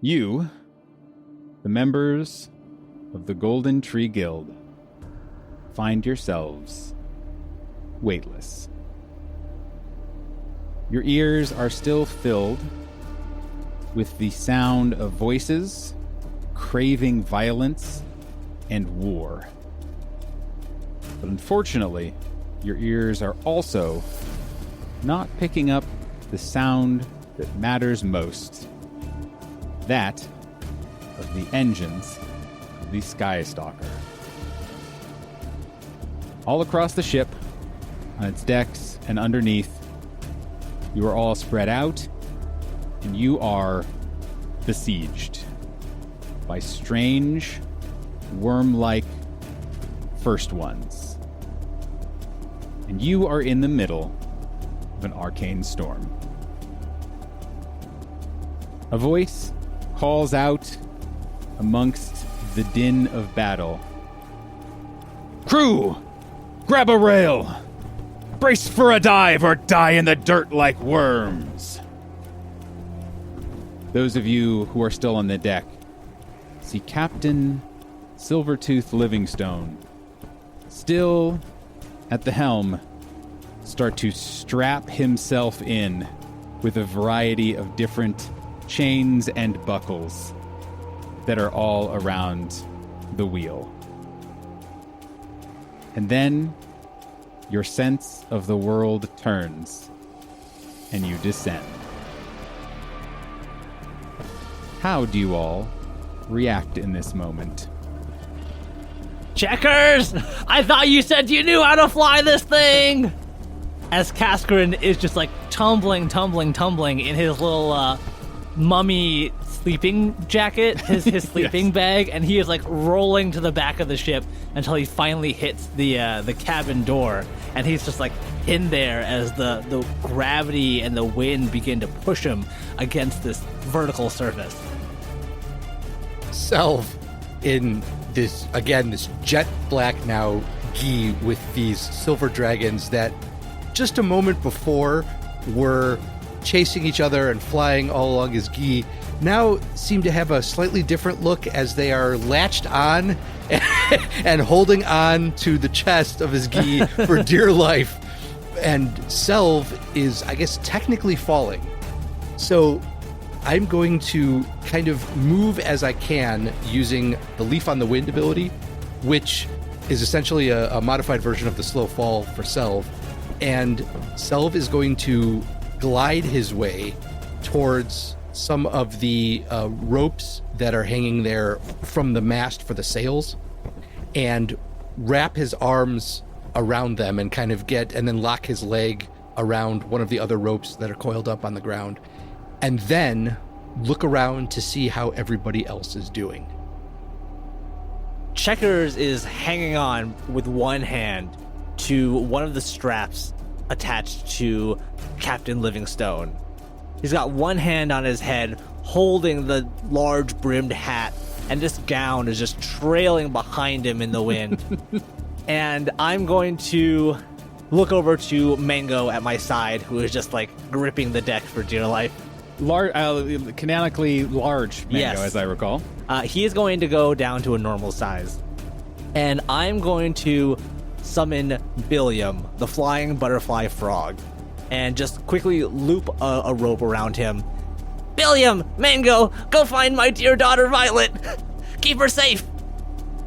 You, the members of the Golden Tree Guild, find yourselves weightless. Your ears are still filled with the sound of voices, craving violence, and war. But unfortunately, your ears are also not picking up the sound that matters most. That of the engines of the Sky Stalker. All across the ship, on its decks and underneath, you are all spread out, and you are besieged by strange, worm-like first ones. And you are in the middle of an arcane storm. A voice calls out amongst the din of battle. Crew, grab a rail! Brace for a dive or die in the dirt like worms! Those of you who are still on the deck see Captain Silvertooth Livingstone, still at the helm, start to strap himself in with a variety of different chains and buckles that are all around the wheel. And then your sense of the world turns and you descend. How do you all react in this moment? Checkers! I thought you said you knew how to fly this thing! As Kaskarin is just like tumbling in his little mummy sleeping jacket, his sleeping Yes. bag, and he is like rolling to the back of the ship until he finally hits the cabin door, and he's just like in there as the gravity and the wind begin to push him against this vertical surface. Selv in this jet black now gi with these silver dragons that just a moment before were chasing each other and flying all along his gi now seem to have a slightly different look as they are latched on and holding on to the chest of his gi for dear life. And Selv is, I guess, technically falling. So I'm going to kind of move as I can using the Leaf on the Wind ability, which is essentially a modified version of the slow fall for Selv. And Selv is going to glide his way towards some of the ropes that are hanging there from the mast for the sails and wrap his arms around them and kind of and then lock his leg around one of the other ropes that are coiled up on the ground, and then look around to see how everybody else is doing. Checkers is hanging on with one hand to one of the straps attached to Captain Livingstone. He's got one hand on his head holding the large brimmed hat, and this gown is just trailing behind him in the wind. And I'm going to look over to Mango at my side, who is just like gripping the deck for dear life. Canonically large Mango, Yes. as I recall. He is going to go down to a normal size. And I'm going to summon Billiam, the flying butterfly frog, and just quickly loop a rope around him. Billiam, Mango, go find my dear daughter Violet. Keep her safe.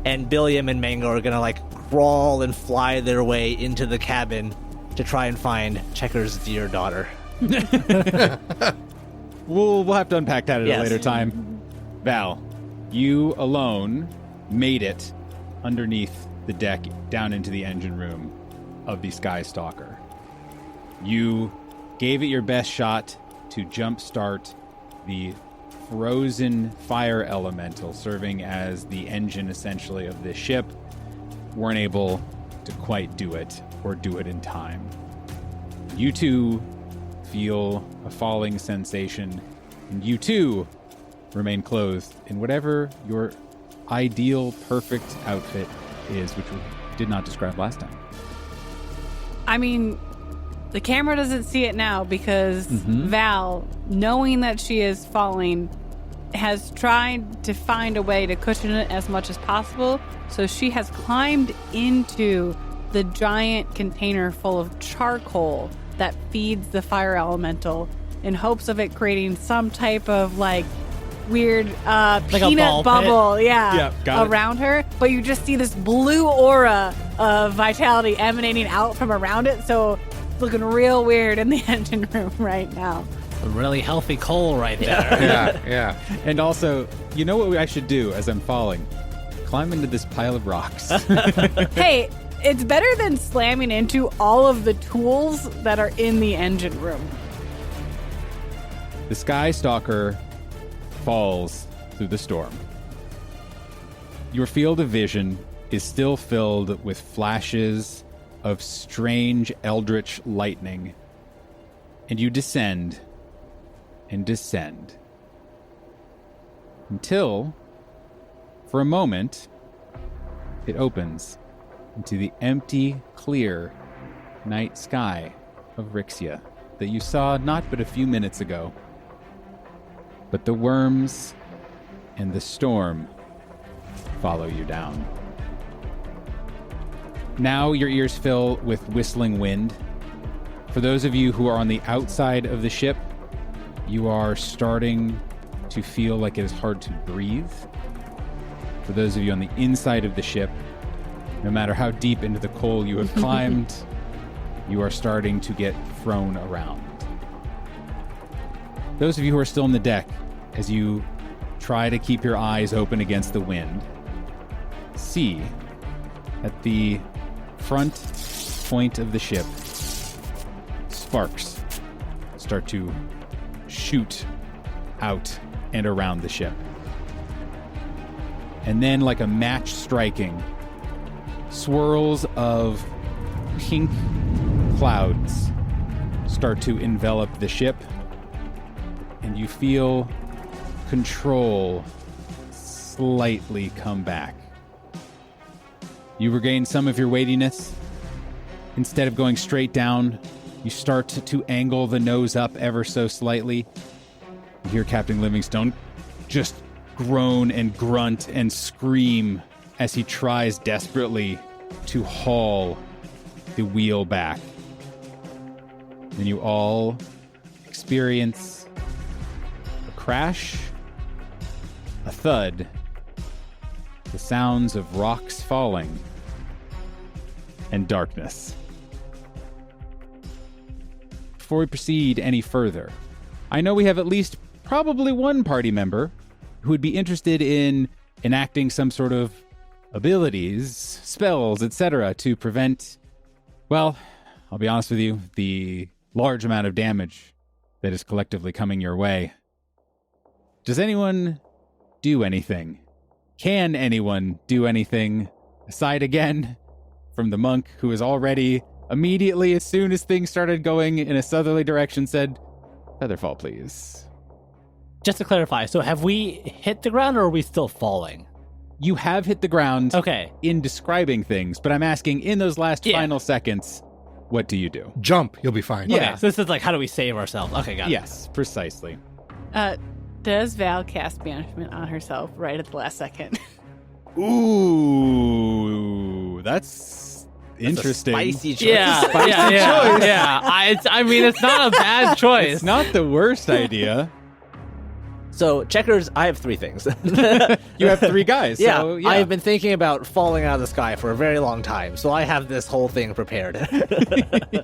And Billiam and Mango are going to like crawl and fly their way into the cabin to try and find Checker's dear daughter. We'll have to unpack that at Yes. a later time. Val, you alone made it underneath the deck down into the engine room of the Sky Stalker. You gave it your best shot to jumpstart the frozen fire elemental serving as the engine essentially of this ship. weren't able to quite do it or do it in time. You two feel a falling sensation, and you too remain clothed in whatever your ideal perfect outfit is, which we did not describe last time. I mean, the camera doesn't see it now because Val, knowing that she is falling, has tried to find a way to cushion it as much as possible. So she has climbed into the giant container full of charcoal that feeds the fire elemental in hopes of it creating some type of weird peanut bubble around her. But you just see this blue aura of vitality emanating out from around it. So it's looking real weird in the engine room right now. A really healthy coal right there. Yeah. And also, you know what I should do as I'm falling? Climb into this pile of rocks. Hey, it's better than slamming into all of the tools that are in the engine room. The Sky Stalker falls through the storm. Your field of vision is still filled with flashes of strange eldritch lightning, and you descend and descend until, for a moment, it opens into the empty, clear night sky of Rixia that you saw not but a few minutes ago. But the worms and the storm follow you down. Now your ears fill with whistling wind. For those of you who are on the outside of the ship, you are starting to feel like it is hard to breathe. For those of you on the inside of the ship, no matter how deep into the coal you have climbed, you are starting to get thrown around. Those of you who are still on the deck, as you try to keep your eyes open against the wind, see at the front point of the ship, sparks start to shoot out and around the ship. And then, like a match striking, swirls of pink clouds start to envelop the ship, and you feel control slightly come back. You regain some of your weightiness. Instead of going straight down, you start to angle the nose up ever so slightly. You hear Captain Livingstone just groan and grunt and scream as he tries desperately to haul the wheel back. And you all experience a crash, a thud, the sounds of rocks falling, and darkness. Before we proceed any further, I know we have at least probably one party member who would be interested in enacting some sort of abilities, spells, etc. to prevent, well, I'll be honest with you, the large amount of damage that is collectively coming your way. Does anyone do anything? Can anyone do anything aside again from the monk who is already immediately, as soon as things started going in a southerly direction, said, "Featherfall, please." Just to clarify, so have we hit the ground or are we still falling? You have hit the ground Okay. in describing things, but I'm asking, in those last final seconds, what do you do? Jump, you'll be fine. Yeah. Okay, so this is like, how do we save ourselves? Okay, got it. Yes, precisely. Does Val cast banishment on herself right at the last second? Ooh, that's interesting. Spicy choice. Spicy choice. I mean, it's not a bad choice. It's not the worst idea. So, checkers, I have three things. You have three guys. So, yeah. I've been thinking about falling out of the sky for a very long time, so I have this whole thing prepared.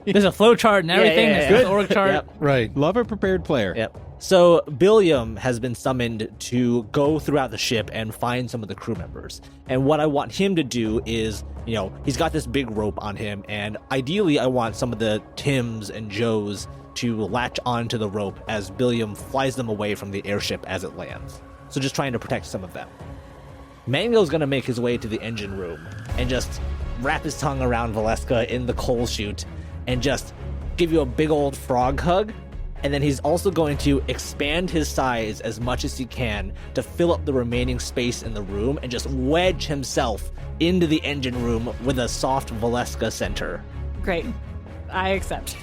There's a flow chart and everything. There's an org chart. Yep. Right. Love a prepared player. Yep. So, Billiam has been summoned to go throughout the ship and find some of the crew members. And what I want him to do is, he's got this big rope on him, and ideally I want some of the Tims and Joes to latch onto the rope as Billiam flies them away from the airship as it lands. So just trying to protect some of them. Mango's going to make his way to the engine room and just wrap his tongue around Valeska in the coal chute and just give you a big old frog hug. And then he's also going to expand his size as much as he can to fill up the remaining space in the room and just wedge himself into the engine room with a soft Valeska center. Great. I accept.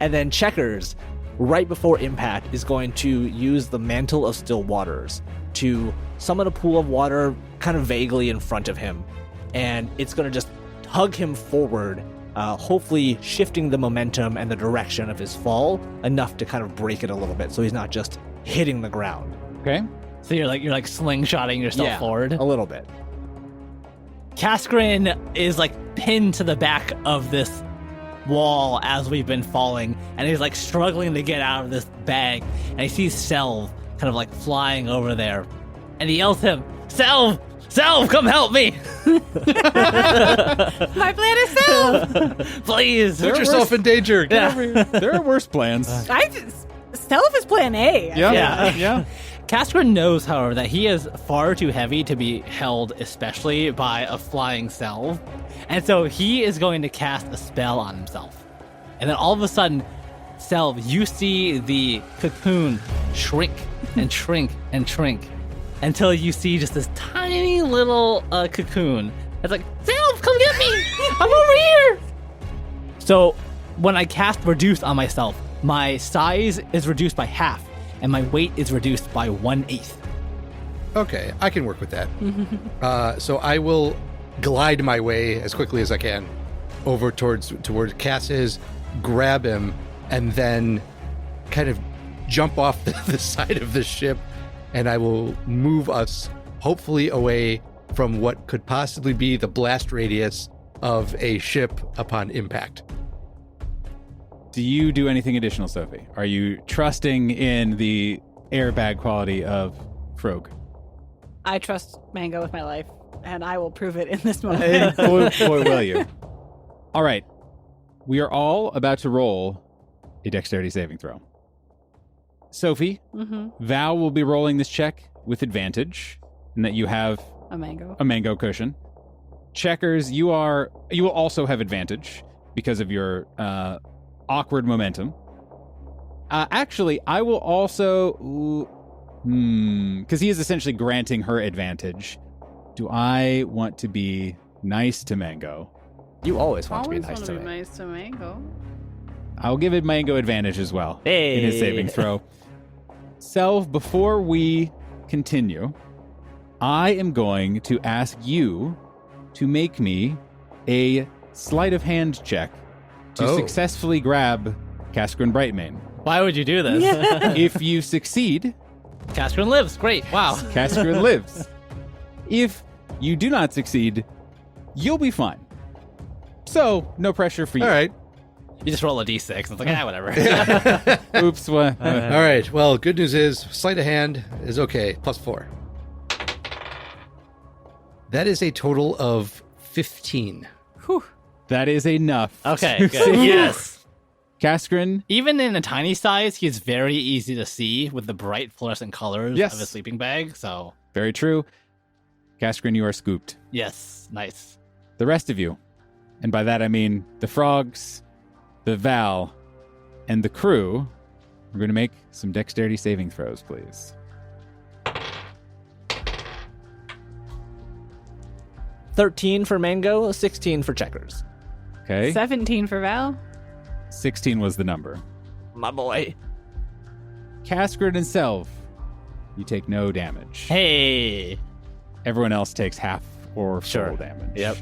And then Checkers, right before impact, is going to use the Mantle of Still Waters to summon a pool of water kind of vaguely in front of him. And it's going to just hug him forward, hopefully shifting the momentum and the direction of his fall enough to kind of break it a little bit so he's not just hitting the ground. Okay. So you're like slingshotting yourself forward. A little bit. Kaskrin is like pinned to the back of this wall as we've been falling, and he's like struggling to get out of this bag, and he sees Selv kind of like flying over there, and he yells to him, Selv, come help me! My plan is Self. Please! Put yourself in danger. Get over here. There are worse plans. Self is plan A. Yeah. Kaskrin knows, however, that he is far too heavy to be held, especially by a flying Selv. And so he is going to cast a spell on himself. And then all of a sudden, Selv, you see the cocoon shrink and shrink and shrink until you see just this tiny little cocoon. It's like, Selv, come get me! I'm over here! So when I cast Reduce on myself, my size is reduced by half, and my weight is reduced by 1/8. Okay, I can work with that. So I will glide my way as quickly as I can over towards Cass is, grab him, and then kind of jump off the side of the ship, and I will move us hopefully away from what could possibly be the blast radius of a ship upon impact. Do you do anything additional, Sophie? Are you trusting in the airbag quality of Frog? I trust Mango with my life, and I will prove it in this moment. boy, will you. All right. We are all about to roll a dexterity saving throw. Sophie, Val will be rolling this check with advantage, in that you have A mango. a mango cushion. Checkers, you will also have advantage because of your awkward momentum. Actually, I will also... because he is essentially granting her advantage. Do I want to be nice to Mango? You always want Always to be nice want to to me. be nice to Mango. I'll give it Mango advantage as well Hey. in his saving throw. Selv, before we continue, I am going to ask you to make me a sleight of hand check to successfully grab Kaskrin Brightmane. Why would you do this? If you succeed, Kaskrin lives. Great. Wow. Kaskrin lives. If you do not succeed, you'll be fine. So, no pressure for you. All right. You just roll a d6. It's like, whatever. Oops. What? All right. Well, good news is sleight of hand is okay. +4. That is a total of 15. Whew. That is enough. Okay, good. Yes. Kaskrin, Even in a tiny size, he is very easy to see with the bright fluorescent colors Yes. of his sleeping bag. So, very true. Kaskrin, you are scooped. yes, nice. The rest of you, and by that I mean the frogs, the Val, and the crew, are going to make some dexterity saving throws, please. 13 for Mango, 16 for Checkers. Okay. 17 for Val. 16 was the number. My boy. Kaskrin and Selv, you take no damage. Hey. Everyone else takes half or Sure. full damage. Yep.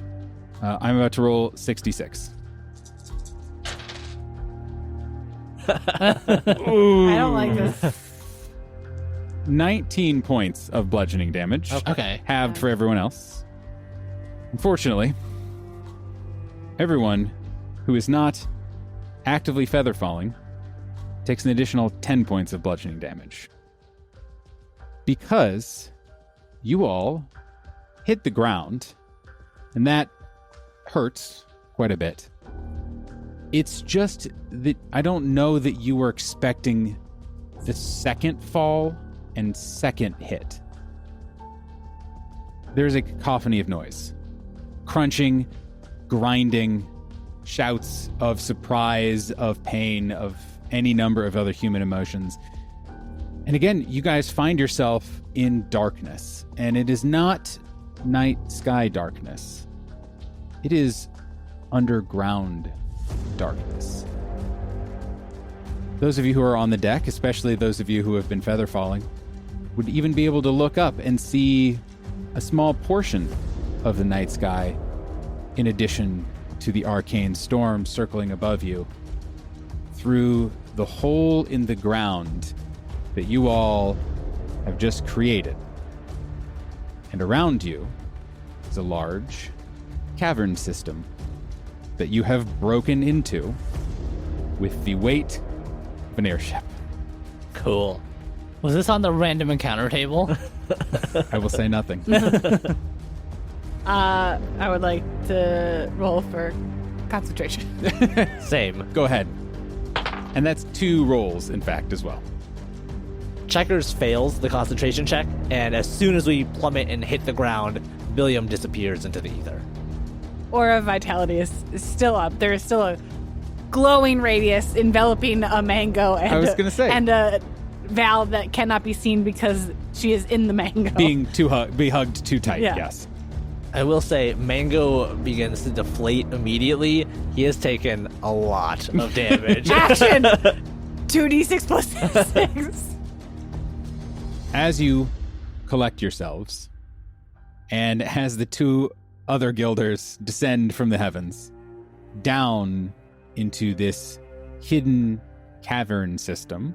I'm about to roll 66. I don't like this. 19 points of bludgeoning damage. Okay. Halved for everyone else. Unfortunately, everyone who is not actively feather falling takes an additional 10 points of bludgeoning damage. Because you all hit the ground, and that hurts quite a bit. It's just that I don't know that you were expecting the second fall and second hit. There's a cacophony of noise. crunching, grinding, shouts of surprise, of pain, of any number of other human emotions. And again, you guys find yourself in darkness, and it is not night sky darkness. It is underground darkness. Those of you who are on the deck, especially those of you who have been feather falling, would even be able to look up and see a small portion of the night sky in addition to the Arcane Storm circling above you through the hole in the ground that you all have just created. And around you is a large cavern system that you have broken into with the weight of an airship. Cool. Was this on the random encounter table? I will say nothing. I would like to roll for concentration. Same. Go ahead. And that's 2 rolls, in fact, as well. Checkers fails the concentration check, and as soon as we plummet and hit the ground, William disappears into the ether. Aura of Vitality is still up. There is still a glowing radius enveloping a mango and, I was gonna say. and a Val that cannot be seen because she is in the mango. Be hugged too tight, Yeah. yes. I will say, Mango begins to deflate immediately. He has taken a lot of damage. Action! 2d6 plus 6. As you collect yourselves, and as the 2 other guilders descend from the heavens down into this hidden cavern system,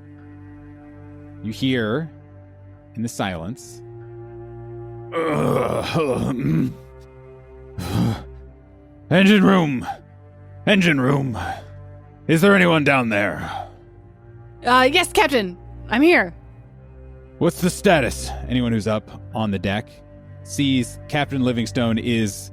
you hear in the silence, Engine room. Is there anyone down there? Yes, Captain. I'm here. What's the status? Anyone who's up on the deck sees Captain Livingstone is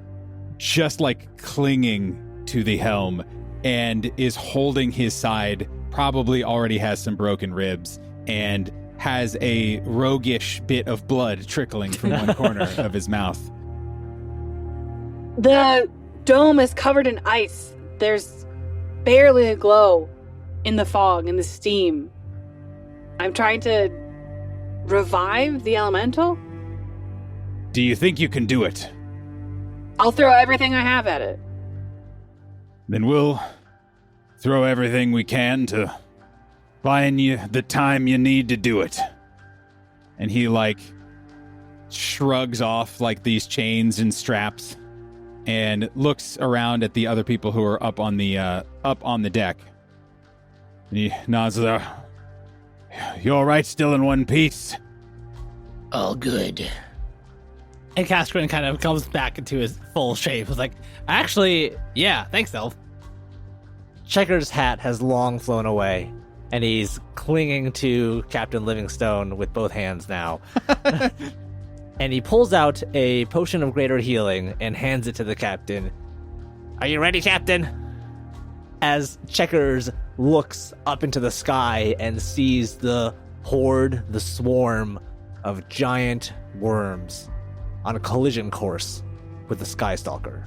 just like clinging to the helm and is holding his side, probably already has some broken ribs, and has a roguish bit of blood trickling from one corner of his mouth. The dome is covered in ice. There's barely a glow in the fog and the steam. I'm trying to revive the elemental. Do you think you can do it? I'll throw everything I have at it. Then we'll throw everything we can to buying you the time you need to do it. And he shrugs off these chains and straps and looks around at the other people who are up on the deck. And he nods there. You all right, still in one piece? All good. And Cascarin kind of comes back into his full shape. It's like, actually, yeah, thanks, Elf. Checker's hat has long flown away, and he's clinging to Captain Livingstone with both hands now. And he pulls out a potion of greater healing and hands it to the captain. Are you ready, Captain? As Checkers looks up into the sky and sees the horde, the swarm of giant worms on a collision course with the Sky Stalker.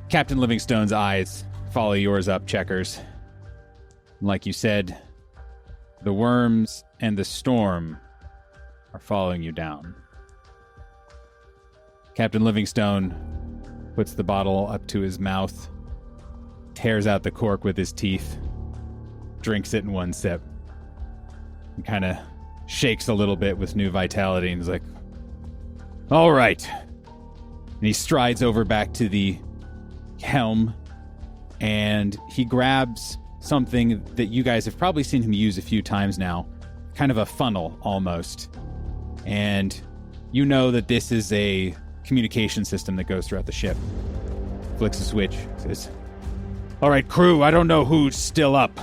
Captain Livingstone's eyes follow yours up, Checkers. Like you said, the worms and the storm are following you down. Captain Livingstone puts the bottle up to his mouth, tears out the cork with his teeth, drinks it in one sip, and kind of shakes a little bit with new vitality and is like, all right. And he strides over back to the helm and he grabs something that you guys have probably seen him use a few times now, kind of a funnel almost. And you know that this is a communication system that goes throughout the ship. Flicks a switch, says, all right, crew, I don't know who's still up.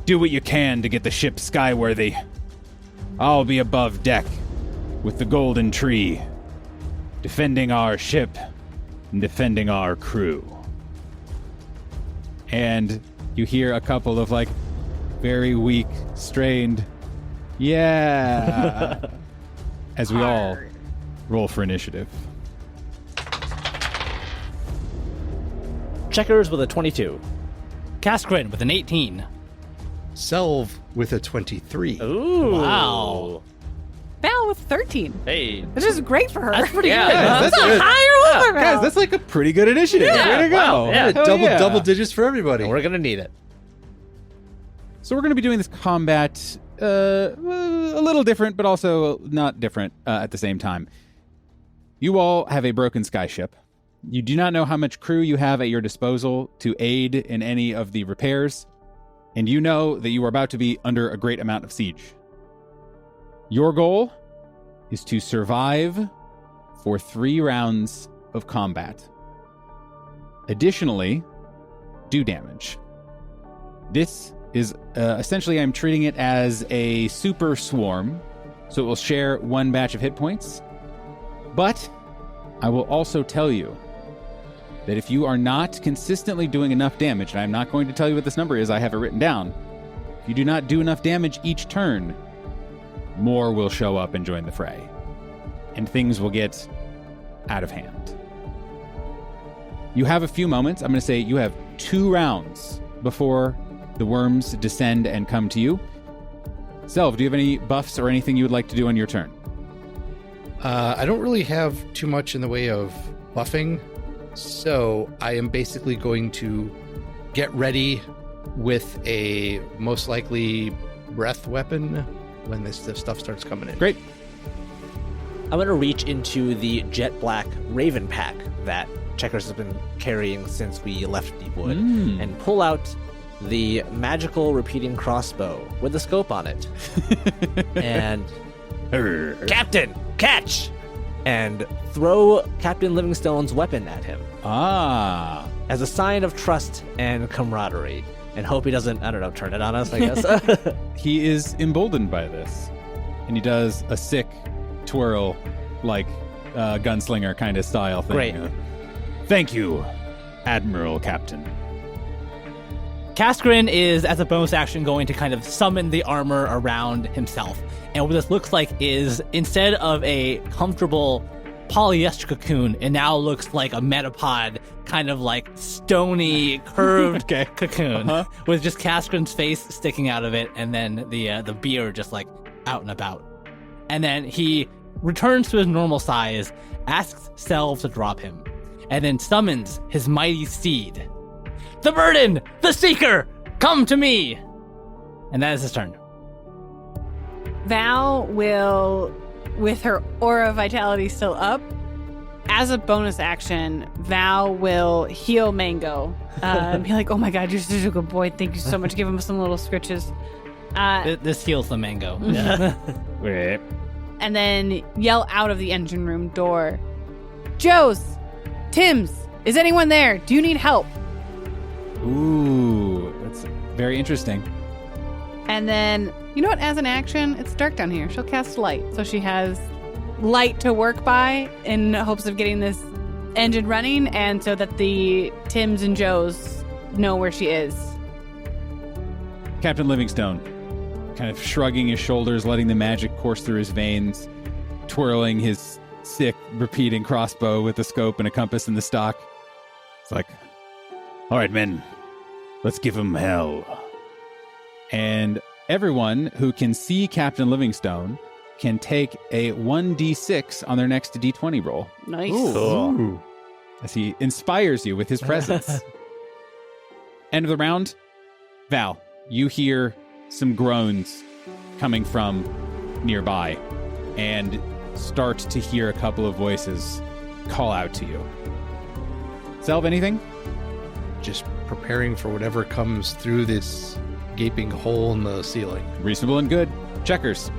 Do what you can to get the ship skyworthy. I'll be above deck with the golden tree, defending our ship and defending our crew. And you hear a couple of very weak, strained, yeah, as we all roll for initiative. Checkers with a 22. Kaskrin with an 18. Selv with a 23. Ooh. Wow. Val with 13. Hey. Which is great for her. That's pretty Yeah. good. Guys, That's a good. high roll for Guys, Val. that's like a pretty good initiative. Yeah, Way to go. wow, yeah. Hell Double digits for everybody. We're going to need it. So we're going to be doing this combat a little different, but also not different at the same time. You all have a broken skyship. You do not know how much crew you have at your disposal to aid in any of the repairs, and you know that you are about to be under a great amount of siege. Your goal is to survive for 3 rounds of combat. Additionally, do damage. This is essentially, I'm treating it as a super swarm, so it will share 1 batch of hit points. But I will also tell you that if you are not consistently doing enough damage, and I'm not going to tell you what this number is, I have it written down. If you do not do enough damage each turn, more will show up and join the fray, and things will get out of hand. You have a few moments. I'm going to say you have 2 rounds before the worms descend and come to you. Selv, do you have any buffs or anything you would like to do on your turn? I don't really have too much in the way of buffing, so I am basically going to get ready with a most likely breath weapon when this stuff starts coming in. Great. I'm going to reach into the jet black raven pack that Checkers has been carrying since we left Deepwood and pull out the magical repeating crossbow with a scope on it. And Captain, catch! And throw Captain Livingstone's weapon at him Ah. as a sign of trust and camaraderie. And hope he doesn't, I don't know, turn it on us, I guess. He is emboldened by this, and he does a sick twirl, like gunslinger kind of style thing. Great. Thank you, Admiral Captain. Kaskrin is, as a bonus action, going to kind of summon the armor around himself. And what this looks like is, instead of a comfortable polyester cocoon, it now looks like a metapod, kind of like stony, curved cocoon, with just Kaskrin's face sticking out of it, and then the beard just like out and about. And then he returns to his normal size, asks Selv to drop him, and then summons his mighty steed. The burden! The seeker! Come to me! And that is his turn. Val will, with her aura of vitality still up, as a bonus action, Val will heal Mango. Be like, oh my god, you're such a good boy. Thank you so much. Give him some little scritches. This heals the mango. And then yell out of the engine room door, Joe's, Tim's, is anyone there? Do you need help? Ooh, that's very interesting. And then, you know what? As an action, it's dark down here. She'll cast light. So she has light to work by in hopes of getting this engine running, and so that the Tims and Joes know where she is. Captain Livingstone, kind of shrugging his shoulders, letting the magic course through his veins, twirling his sick, repeating crossbow with a scope and a compass in the stock. It's like, all right, men, let's give him hell. And everyone who can see Captain Livingstone can take a 1d6 on their next d20 roll. Nice. Ooh. As he inspires you with his presence. End of the round. Val, you hear some groans coming from nearby and start to hear a couple of voices call out to you. Selv, anything? Just preparing for whatever comes through this gaping hole in the ceiling. Reasonable and good. Checkers.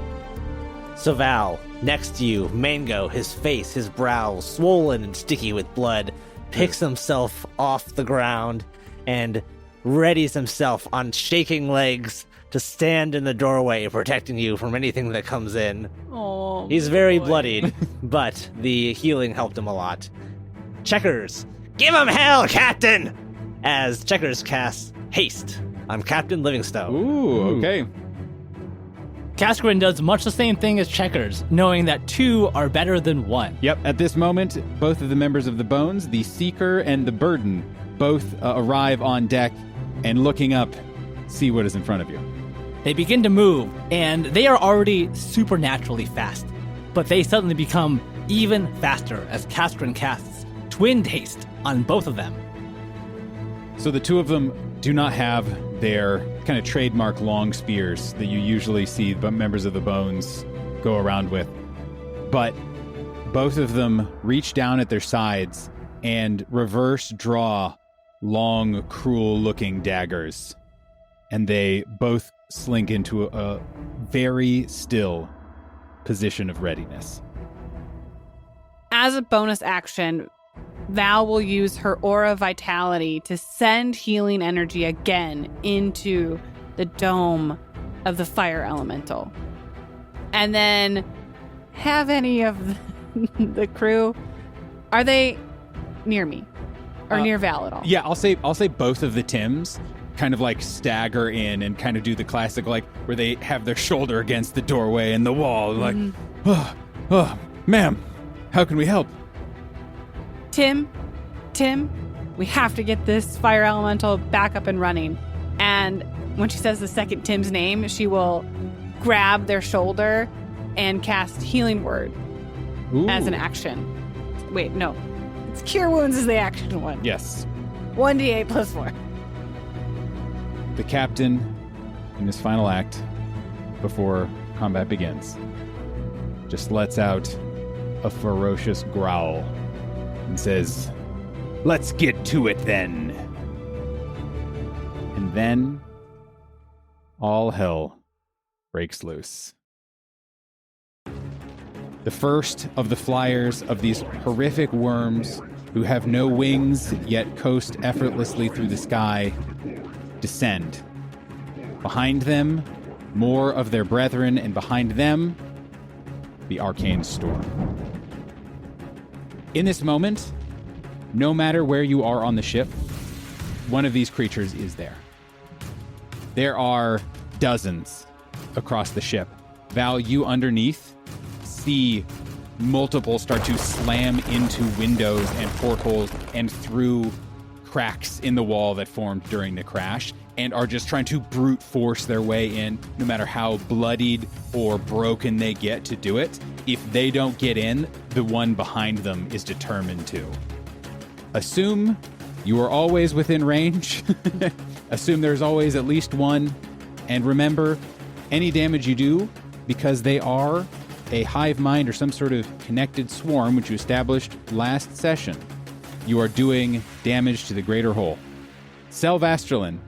So Val, next to you, Mango, his face, his brow swollen and sticky with blood, picks himself off the ground and readies himself on shaking legs to stand in the doorway, protecting you from anything that comes in. Oh, He's very bloodied, but the healing helped him a lot. Checkers, give him hell, Captain! As Checkers casts Haste on Captain Livingstone. Ooh, okay. Cascarin does much the same thing as Checkers, knowing that 2 are better than 1. Yep, at this moment, both of the members of the Bones, the Seeker and the Burden, both arrive on deck and looking up, see what is in front of you. They begin to move, and they are already supernaturally fast, but they suddenly become even faster as Cascarin casts Twin Haste on both of them. So the two of them do not have their kind of trademark long spears that you usually see members of the Bones go around with. But both of them reach down at their sides and reverse draw long, cruel-looking daggers. And they both slink into a very still position of readiness. As a bonus action, Val will use her Aura Vitality to send healing energy again into the dome of the fire elemental. And then have any of the crew, are they near me? Or near Val at all? Yeah, I'll say both of the Tims kind of like stagger in and kind of do the classic, like where they have their shoulder against the doorway and the wall, like, oh, ma'am, how can we help? Tim, we have to get this fire elemental back up and running. And when she says the second Tim's name, she will grab their shoulder and cast Healing Word as an action. Wait, no. It's Cure Wounds is the action one. Yes. 1d8 plus 4. The captain, in his final act, before combat begins, just lets out a ferocious growl and says, "Let's get to it then." And then all hell breaks loose. The first of the flyers of these horrific worms who have no wings yet coast effortlessly through the sky descend. Behind them, more of their brethren, and behind them, the Arcane Storm. In this moment, no matter where you are on the ship, one of these creatures is there. There are dozens across the ship. Val, you underneath see multiple start to slam into windows and portholes and through cracks in the wall that formed during the crash, and are just trying to brute force their way in, no matter how bloodied or broken they get to do it. If they don't get in, the one behind them is determined to. Assume you are always within range. Assume there's always at least one. And remember, any damage you do, because they are a hive mind or some sort of connected swarm, which you established last session, you are doing damage to the greater whole. Selvasterlin,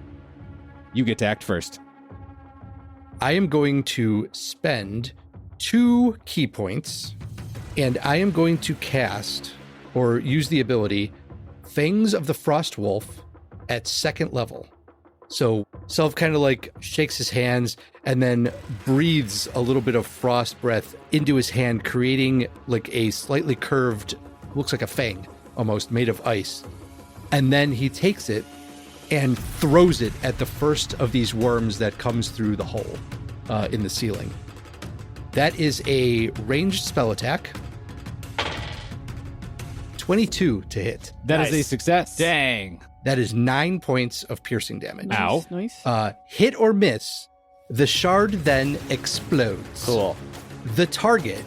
you get to act first. I am going to spend 2 key points, and I am going to cast or use the ability Fangs of the Frost Wolf at 2nd level. So Selv kind of like shakes his hands and then breathes a little bit of frost breath into his hand, creating like a slightly curved, looks like a fang almost, made of ice. And then he takes it and throws it at the first of these worms that comes through the hole in the ceiling. That is a ranged spell attack. 22 to hit. That is a success. Dang. That is 9 points of piercing damage. Ow. Nice. Hit or miss, the shard then explodes. Cool. The target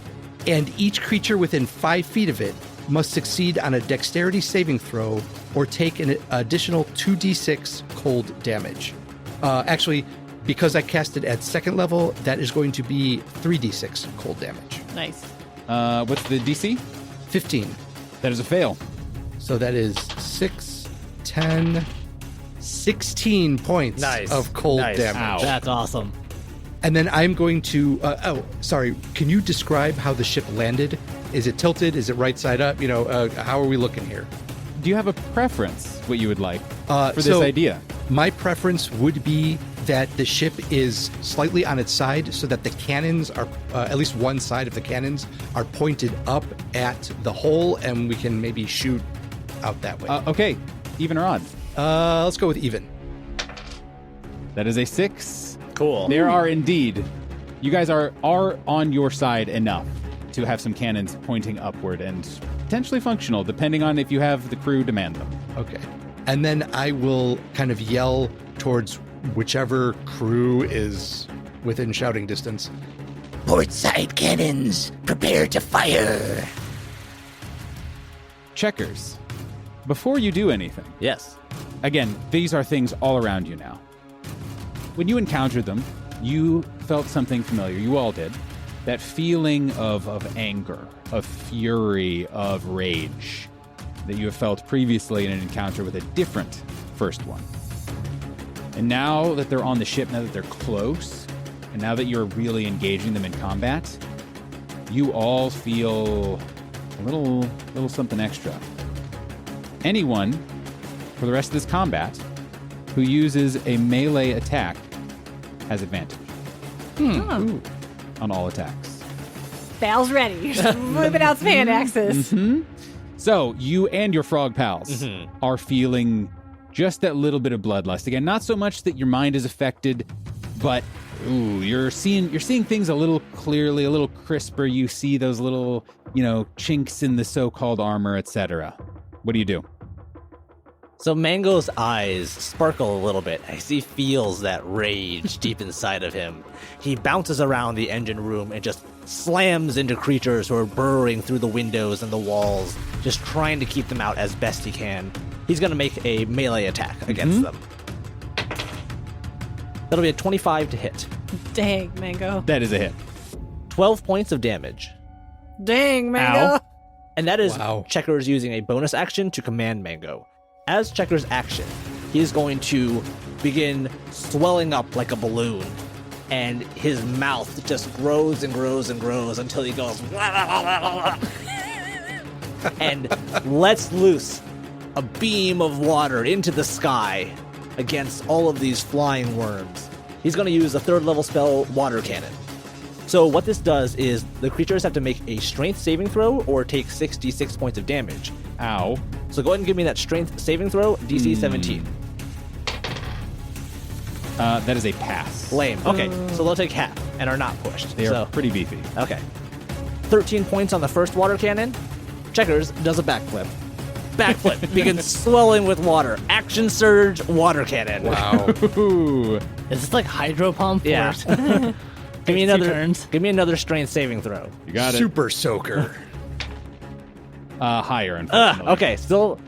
and each creature within 5 feet of it must succeed on a dexterity saving throw or take an additional 2d6 cold damage. Actually, because I cast it at 2nd level, that is going to be 3d6 cold damage. Nice. What's the DC? 15. That is a fail. So that is 6, 10, 16 points of cold damage. Ow. That's awesome. And then I'm going to... Can you describe how the ship landed? Is it tilted? Is it right side up? How are we looking here? Do you have a preference, what you would like for this so idea? My preference would be that the ship is slightly on its side so that the cannons are, at least one side of the cannons, are pointed up at the hole, and we can maybe shoot out that way. Okay, even or odd? Let's go with even. That is a 6. Cool. There are indeed You guys are on your side enough to have some cannons pointing upward and potentially functional, depending on if you have the crew demand them. Okay. And then I will kind of yell towards whichever crew is within shouting distance. Portside cannons, prepare to fire. Checkers, before you do anything, Yes. again, these are things all around you now. When you encountered them, you felt something familiar. You all did. That feeling of anger, of fury, of rage that you have felt previously in an encounter with a different first one. And now that they're on the ship, now that they're close, and now that you're really engaging them in combat, you all feel a little something extra. Anyone, for the rest of this combat, who uses a melee attack has advantage on all attacks. Val's ready. Whipping out some hand axes. So you and your frog pals are feeling just that little bit of bloodlust. Again, not so much that your mind is affected, but you're seeing things a little clearly, a little crisper. You see those little, chinks in the so-called armor, etc. What do you do? So Mango's eyes sparkle a little bit as he feels that rage deep inside of him. He bounces around the engine room and just slams into creatures who are burrowing through the windows and the walls, just trying to keep them out as best he can. He's going to make a melee attack against them. That'll be a 25 to hit. Dang, Mango. That is a hit. 12 points of damage. Dang, Mango. Ow. And that is Wow. Checkers using a bonus action to command Mango. As Checkers' action, he is going to begin swelling up like a balloon, and his mouth just grows and grows and grows until he goes and lets loose a beam of water into the sky against all of these flying worms. He's going to use a 3rd level spell, Water Cannon. So what this does is the creatures have to make a strength saving throw or take 66 points of damage. Ow. So go ahead and give me that strength saving throw, DC 17. That is a pass. Lame. Okay, so they'll take half and are not pushed. They are So, pretty beefy. okay. 13 points on the first water cannon. Checkers does a backflip. Backflip begins swelling with water. Action surge, water cannon. Wow. Ooh. Is this like hydro pump? Yeah. Or- Give me Takes 2 another. turns. Give me another strength saving throw. You got it. Super soaker. Higher, unfortunately. Okay, still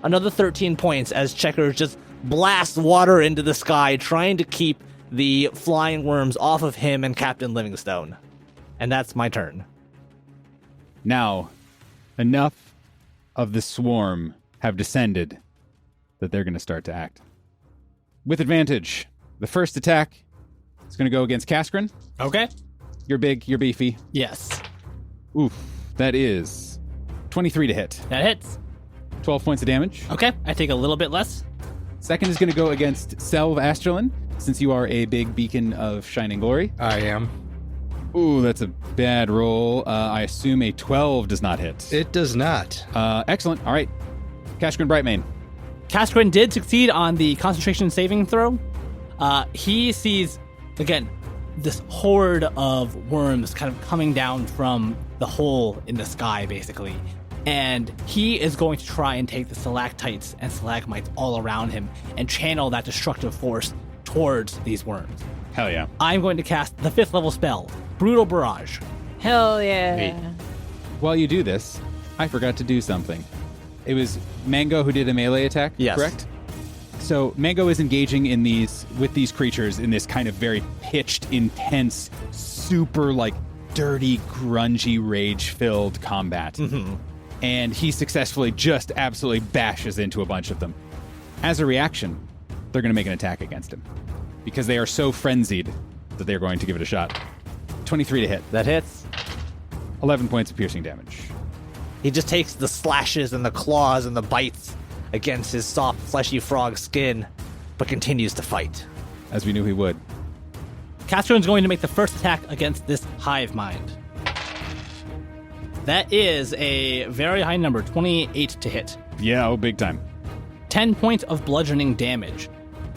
another 13 points as Checkers just blasts water into the sky, trying to keep the flying worms off of him and Captain Livingstone. And that's my turn. Now, enough of the swarm have descended that they're going to start to act. With advantage, the first attack is going to go against Kaskrin. Okay. You're big, you're beefy. Yes. Oof, that is 23 to hit. That hits. 12 points of damage. Okay. I take a little bit less. Second is going to go against Selv Astralin, since you are a big beacon of shining glory. I am. Ooh, that's a bad roll. I assume a 12 does not hit. It does not. Excellent. All right. Kaskrin Brightmane. Kaskrin did succeed on the concentration saving throw. He sees, again, this horde of worms kind of coming down from the hole in the sky, basically. And he is going to try and take the stalactites and stalagmites all around him and channel that destructive force towards these worms. Hell yeah. I'm going to cast the 5th level spell, Brutal Barrage. Hell yeah. While you do this, I forgot to do something. It was Mango who did a melee attack, Yes. correct? So Mango is engaging with these creatures in this kind of very pitched, intense, super dirty, grungy, rage-filled combat. Mm-hmm. And he successfully just absolutely bashes into a bunch of them. As a reaction, they're going to make an attack against him because they are so frenzied that they're going to give it a shot. 23 to hit. That hits. 11 points of piercing damage. He just takes the slashes and the claws and the bites against his soft, fleshy frog skin, but continues to fight. As we knew he would. Kaskrin's going to make the first attack against this hive mind. That is a very high number, 28 to hit. Yeah, oh, big time. 10 points of bludgeoning damage.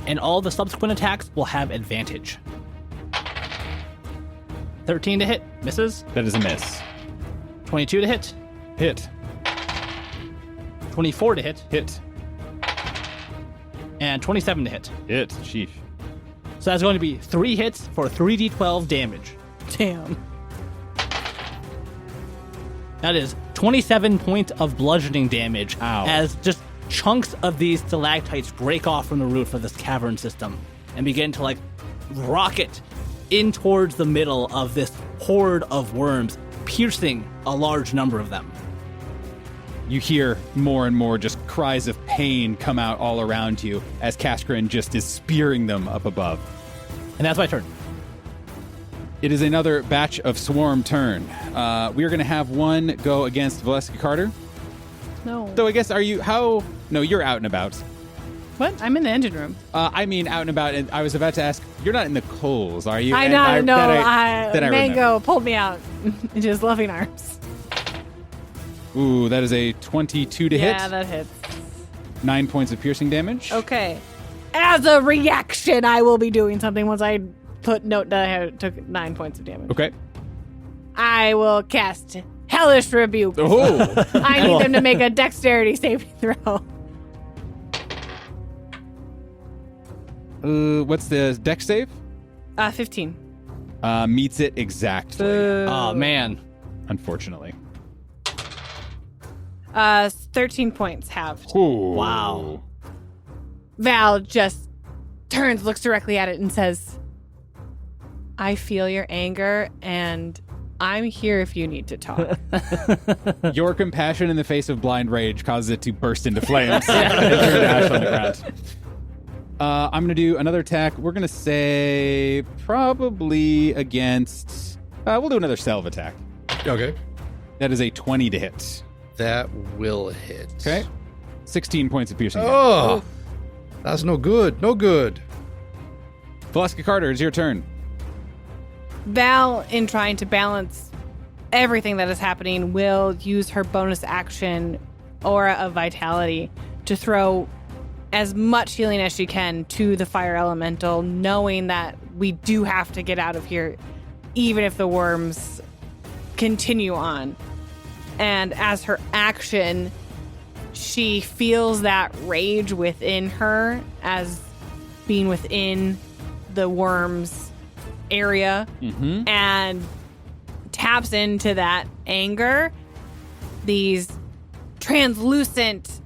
And all the subsequent attacks will have advantage. 13 to hit. Misses. That is a miss. 22 to hit. Hit. 24 to hit. Hit. And 27 to hit. Hit. Sheesh. So that's going to be 3 hits for 3d12 damage. Damn. That is 27 points of bludgeoning damage. Ow. As just chunks of these stalactites break off from the roof of this cavern system and begin to like rocket in towards the middle of this horde of worms, piercing a large number of them. You hear more and more just cries of pain come out all around you as Kaskrin just is spearing them up above. And that's my turn. It is another batch of swarm turn. We are going to have one go against Valeska Carter. No. So I guess No, you're out and about. What? I'm in the engine room. I mean out and about, and I was about to ask, you're not in the coals, are you? I And know. that I Mango remember. pulled me out into his loving arms. Ooh, that is a 22 to hit. Yeah, that hits. 9 points of piercing damage. Okay. As a reaction, I will be doing something once I note that I took 9 points of damage. Okay. I will cast Hellish Rebuke. Oh. I need them to make a dexterity saving throw. What's the dex save? 15. Meets it exactly. Oh, man. Unfortunately. 13 points halved. Ooh. Wow. Val just turns, looks directly at it, and says, I feel your anger, and I'm here if you need to talk. Your compassion in the face of blind rage causes it to burst into flames and turn to ash on the ground. I'm going to do another attack. We're going to say probably against... we'll do another salve attack. Okay. That is a 20 to hit. That will hit. Okay. 16 points of piercing. Oh, that's no good. No good. Valeska Carter, it's your turn. Val, in trying to balance everything that is happening, will use her bonus action, Aura of Vitality, to throw as much healing as she can to the fire elemental, knowing that we do have to get out of here, even if the worms continue on. And as her action, she feels that rage within her as being within the worm's area and taps into that anger. These translucent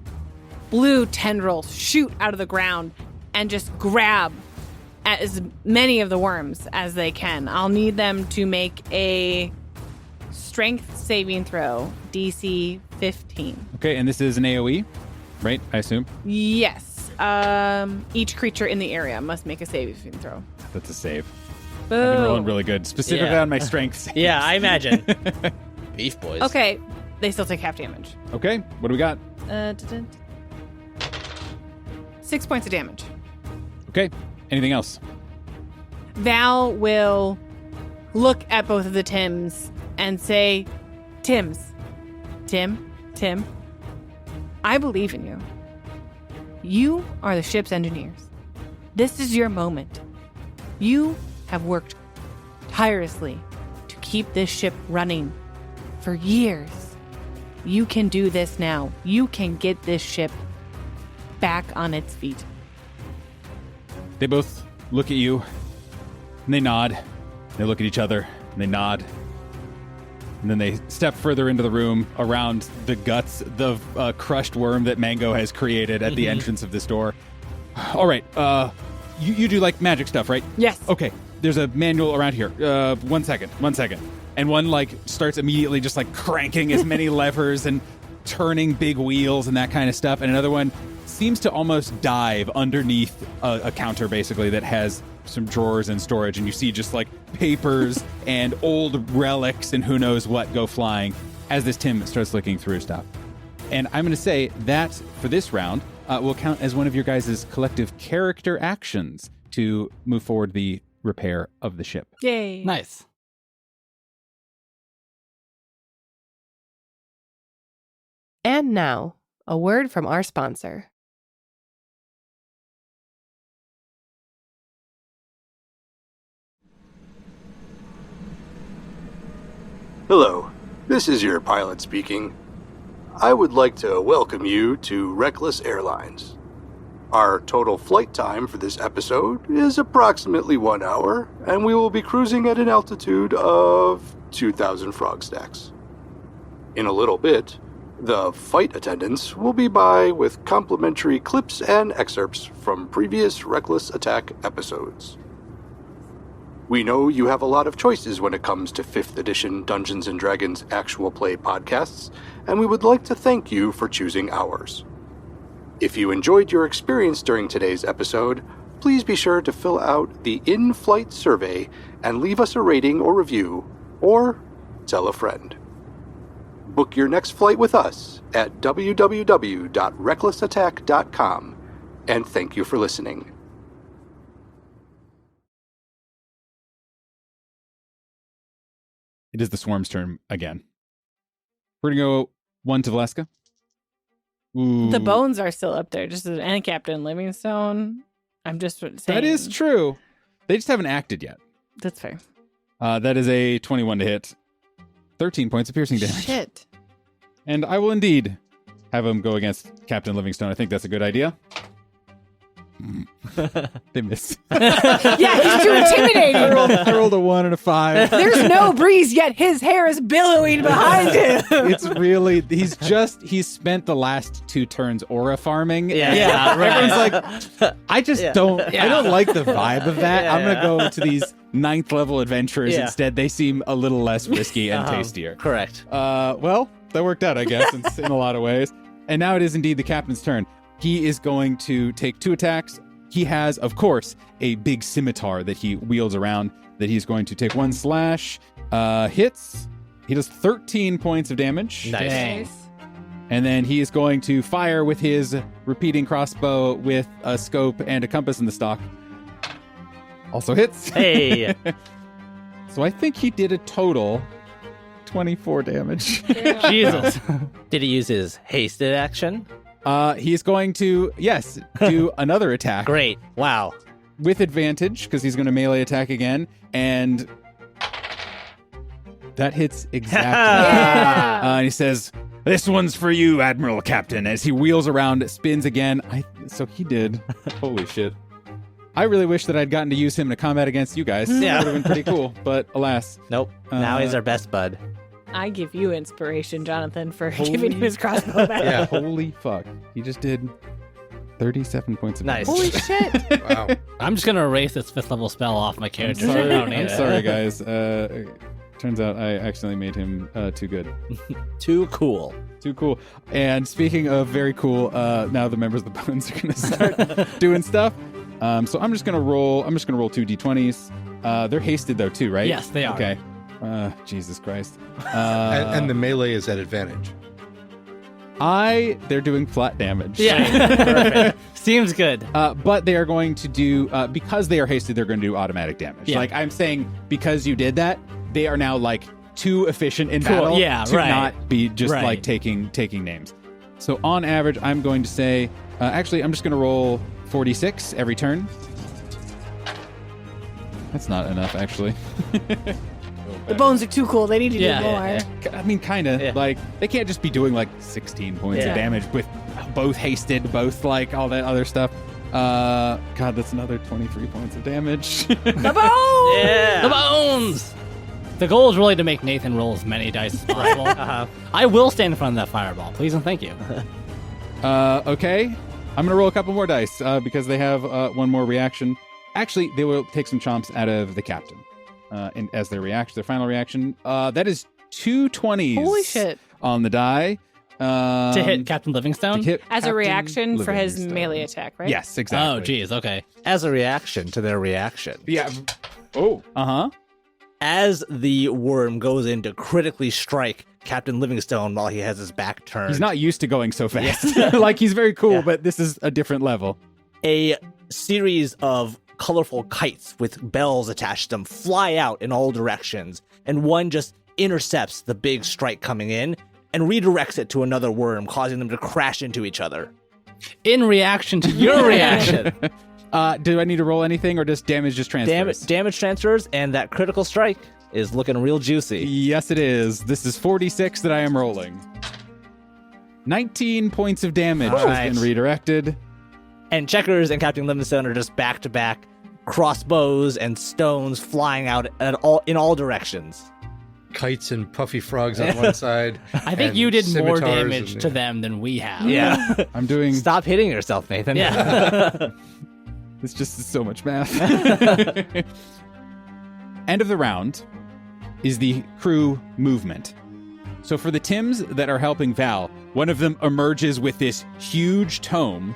blue tendrils shoot out of the ground and just grab at as many of the worms as they can. I'll need them to make a strength saving throw, DC 15. Okay, and this is an AoE, right? I assume? Yes. Each creature in the area must make a saving throw. That's a save. Boo. I've been rolling really good, specifically Yeah. on my strength save. Yeah, I imagine. Beef boys. Okay, they still take half damage. Okay, what do we got? 6 points of damage. Okay, anything else? Val will look at both of the Tims and say, Tim, I believe in you. You are the ship's engineers. This is your moment. You have worked tirelessly to keep this ship running for years. You can do this now. You can get this ship back on its feet. They both look at you, and they nod. They look at each other, and they nod. And then they step further into the room around the guts, the crushed worm that Mango has created at the entrance of this door. All right, you do like magic stuff, right? Yes. Okay, there's a manual around here. 1 second. And one starts immediately just cranking as many levers and turning big wheels and that kind of stuff. And another one seems to almost dive underneath a counter, basically, that has some drawers and storage. And you see just papers and old relics and who knows what go flying as this Tim starts looking through stuff. And I'm going to say that for this round will count as one of your guys' collective character actions to move forward the repair of the ship. Yay. Nice. And now, a word from our sponsor. Hello, this is your pilot speaking. I would like to welcome you to Reckless Airlines. Our total flight time for this episode is approximately 1 hour, and we will be cruising at an altitude of 2,000 frog stacks. In a little bit, the flight attendants will be by with complimentary clips and excerpts from previous Reckless Attack episodes. We know you have a lot of choices when it comes to 5th edition Dungeons & Dragons actual play podcasts, and we would like to thank you for choosing ours. If you enjoyed your experience during today's episode, please be sure to fill out the in-flight survey and leave us a rating or review, or tell a friend. Book your next flight with us at www.recklessattack.com, and thank you for listening. It is the Swarm's turn again. We're going to go 1 to Valeska. Ooh. The bones are still up there, just and Captain Livingstone. I'm just saying. That is true. They just haven't acted yet. That's fair. That is a 21 to hit. 13 points of piercing damage. Shit. And I will indeed have him go against Captain Livingstone. I think that's a good idea. They miss. Yeah, he's too intimidating. I rolled a 1 and a 5. There's no breeze, yet his hair is billowing behind him. It's really, he's spent the last 2 turns aura farming. Yeah, right. Everyone's like, I don't like the vibe of that. Yeah, I'm going to go to these 9th level adventurers Yeah. instead. They seem a little less risky and tastier. Correct. Well, that worked out, I guess, in a lot of ways. And now it is indeed the captain's turn. He is going to take 2 attacks. He has, of course, a big scimitar that he wields around that he's going to take 1 slash. Hits. He does 13 points of damage. Nice. Dang. And then he is going to fire with his repeating crossbow with a scope and a compass in the stock. Also hits. Hey. So I think he did a total 24 damage. Jesus. Did he use his hasted action? He's going to, yes, do another attack. Great. Wow. With advantage, because he's going to melee attack again. And that hits exactly. And he says, "This one's for you, Admiral Captain," as he wheels around, spins again. So he did. Holy shit. I really wish that I'd gotten to use him in a combat against you guys. Yeah. That would have been pretty cool. But alas. Nope. Now he's our best bud. I give you inspiration, Jonathan, for giving him his crossbow back. Yeah, holy fuck. He just did 37 points of Nice. damage. Holy shit. Wow. I'm just going to erase this 5th level spell off my character. Sorry, I don't need I'm it. sorry, guys. Turns out I accidentally made him too good. Too cool. Too cool. And speaking of very cool, now the members of the Bones are going to start doing stuff. So I'm just going to roll 2 d20s. They're hasted though too, right? Yes, they are. Okay. Jesus Christ. And the melee is at advantage. They're doing flat damage. Yeah. Perfect. Seems good. But they are going to do, because they are hasted, they're going to do automatic damage. Yeah. Like I'm saying, because you did that, they are now like too efficient in Cool. battle Yeah, to right. not be just Right. like taking names. So on average, I'm going to say, actually, I'm just going to roll 46 every turn. That's not enough, actually. The bones are too cool. They need to Yeah. do more. I mean, kind of. Yeah. Like, they can't just be doing like 16 points Yeah. of damage with both hasted, both like all that other stuff. God, that's another 23 points of damage. The bones! Yeah. The bones! The goal is really to make Nathan roll as many dice as possible. I will stand in front of that fireball. Please and thank you. Okay. I'm going to roll a couple more dice because they have one more reaction. Actually, they will take some chomps out of the captain as their final reaction. That is 2 20s. Holy shit. On the die. To hit Captain Livingstone? To hit As a Captain reaction for his Livingstone. melee attack, right? Yes, exactly. Oh, geez. Okay. As a reaction to their reaction. Yeah. Oh. Uh-huh. As the worm goes in to critically strike Captain Livingstone while he has his back turned, He's not used to going so fast. Like, he's very cool, Yeah. but this is a different level. a series of colorful kites with bells attached to them fly out in all directions, and one just intercepts the big strike coming in and redirects it to another worm, causing them to crash into each other. In reaction to your reaction. Do I need to roll anything, or does damage just transfers? Damage transfers, and that critical strike. is looking real juicy. Yes, it is. This is 46 that I am rolling. 19 points of damage All has right. been redirected. And Checkers and Captain Livingstone are just back to back, crossbows and stones flying out in all directions. Kites and puffy frogs on one side. I think and you did more scimitars damage and- to them than we have. Yeah. I'm doing... Stop hitting yourself, Nathan. Yeah. It's just so much math. End of the round is the crew movement. So for the Tims that are helping Val, one of them emerges with this huge tome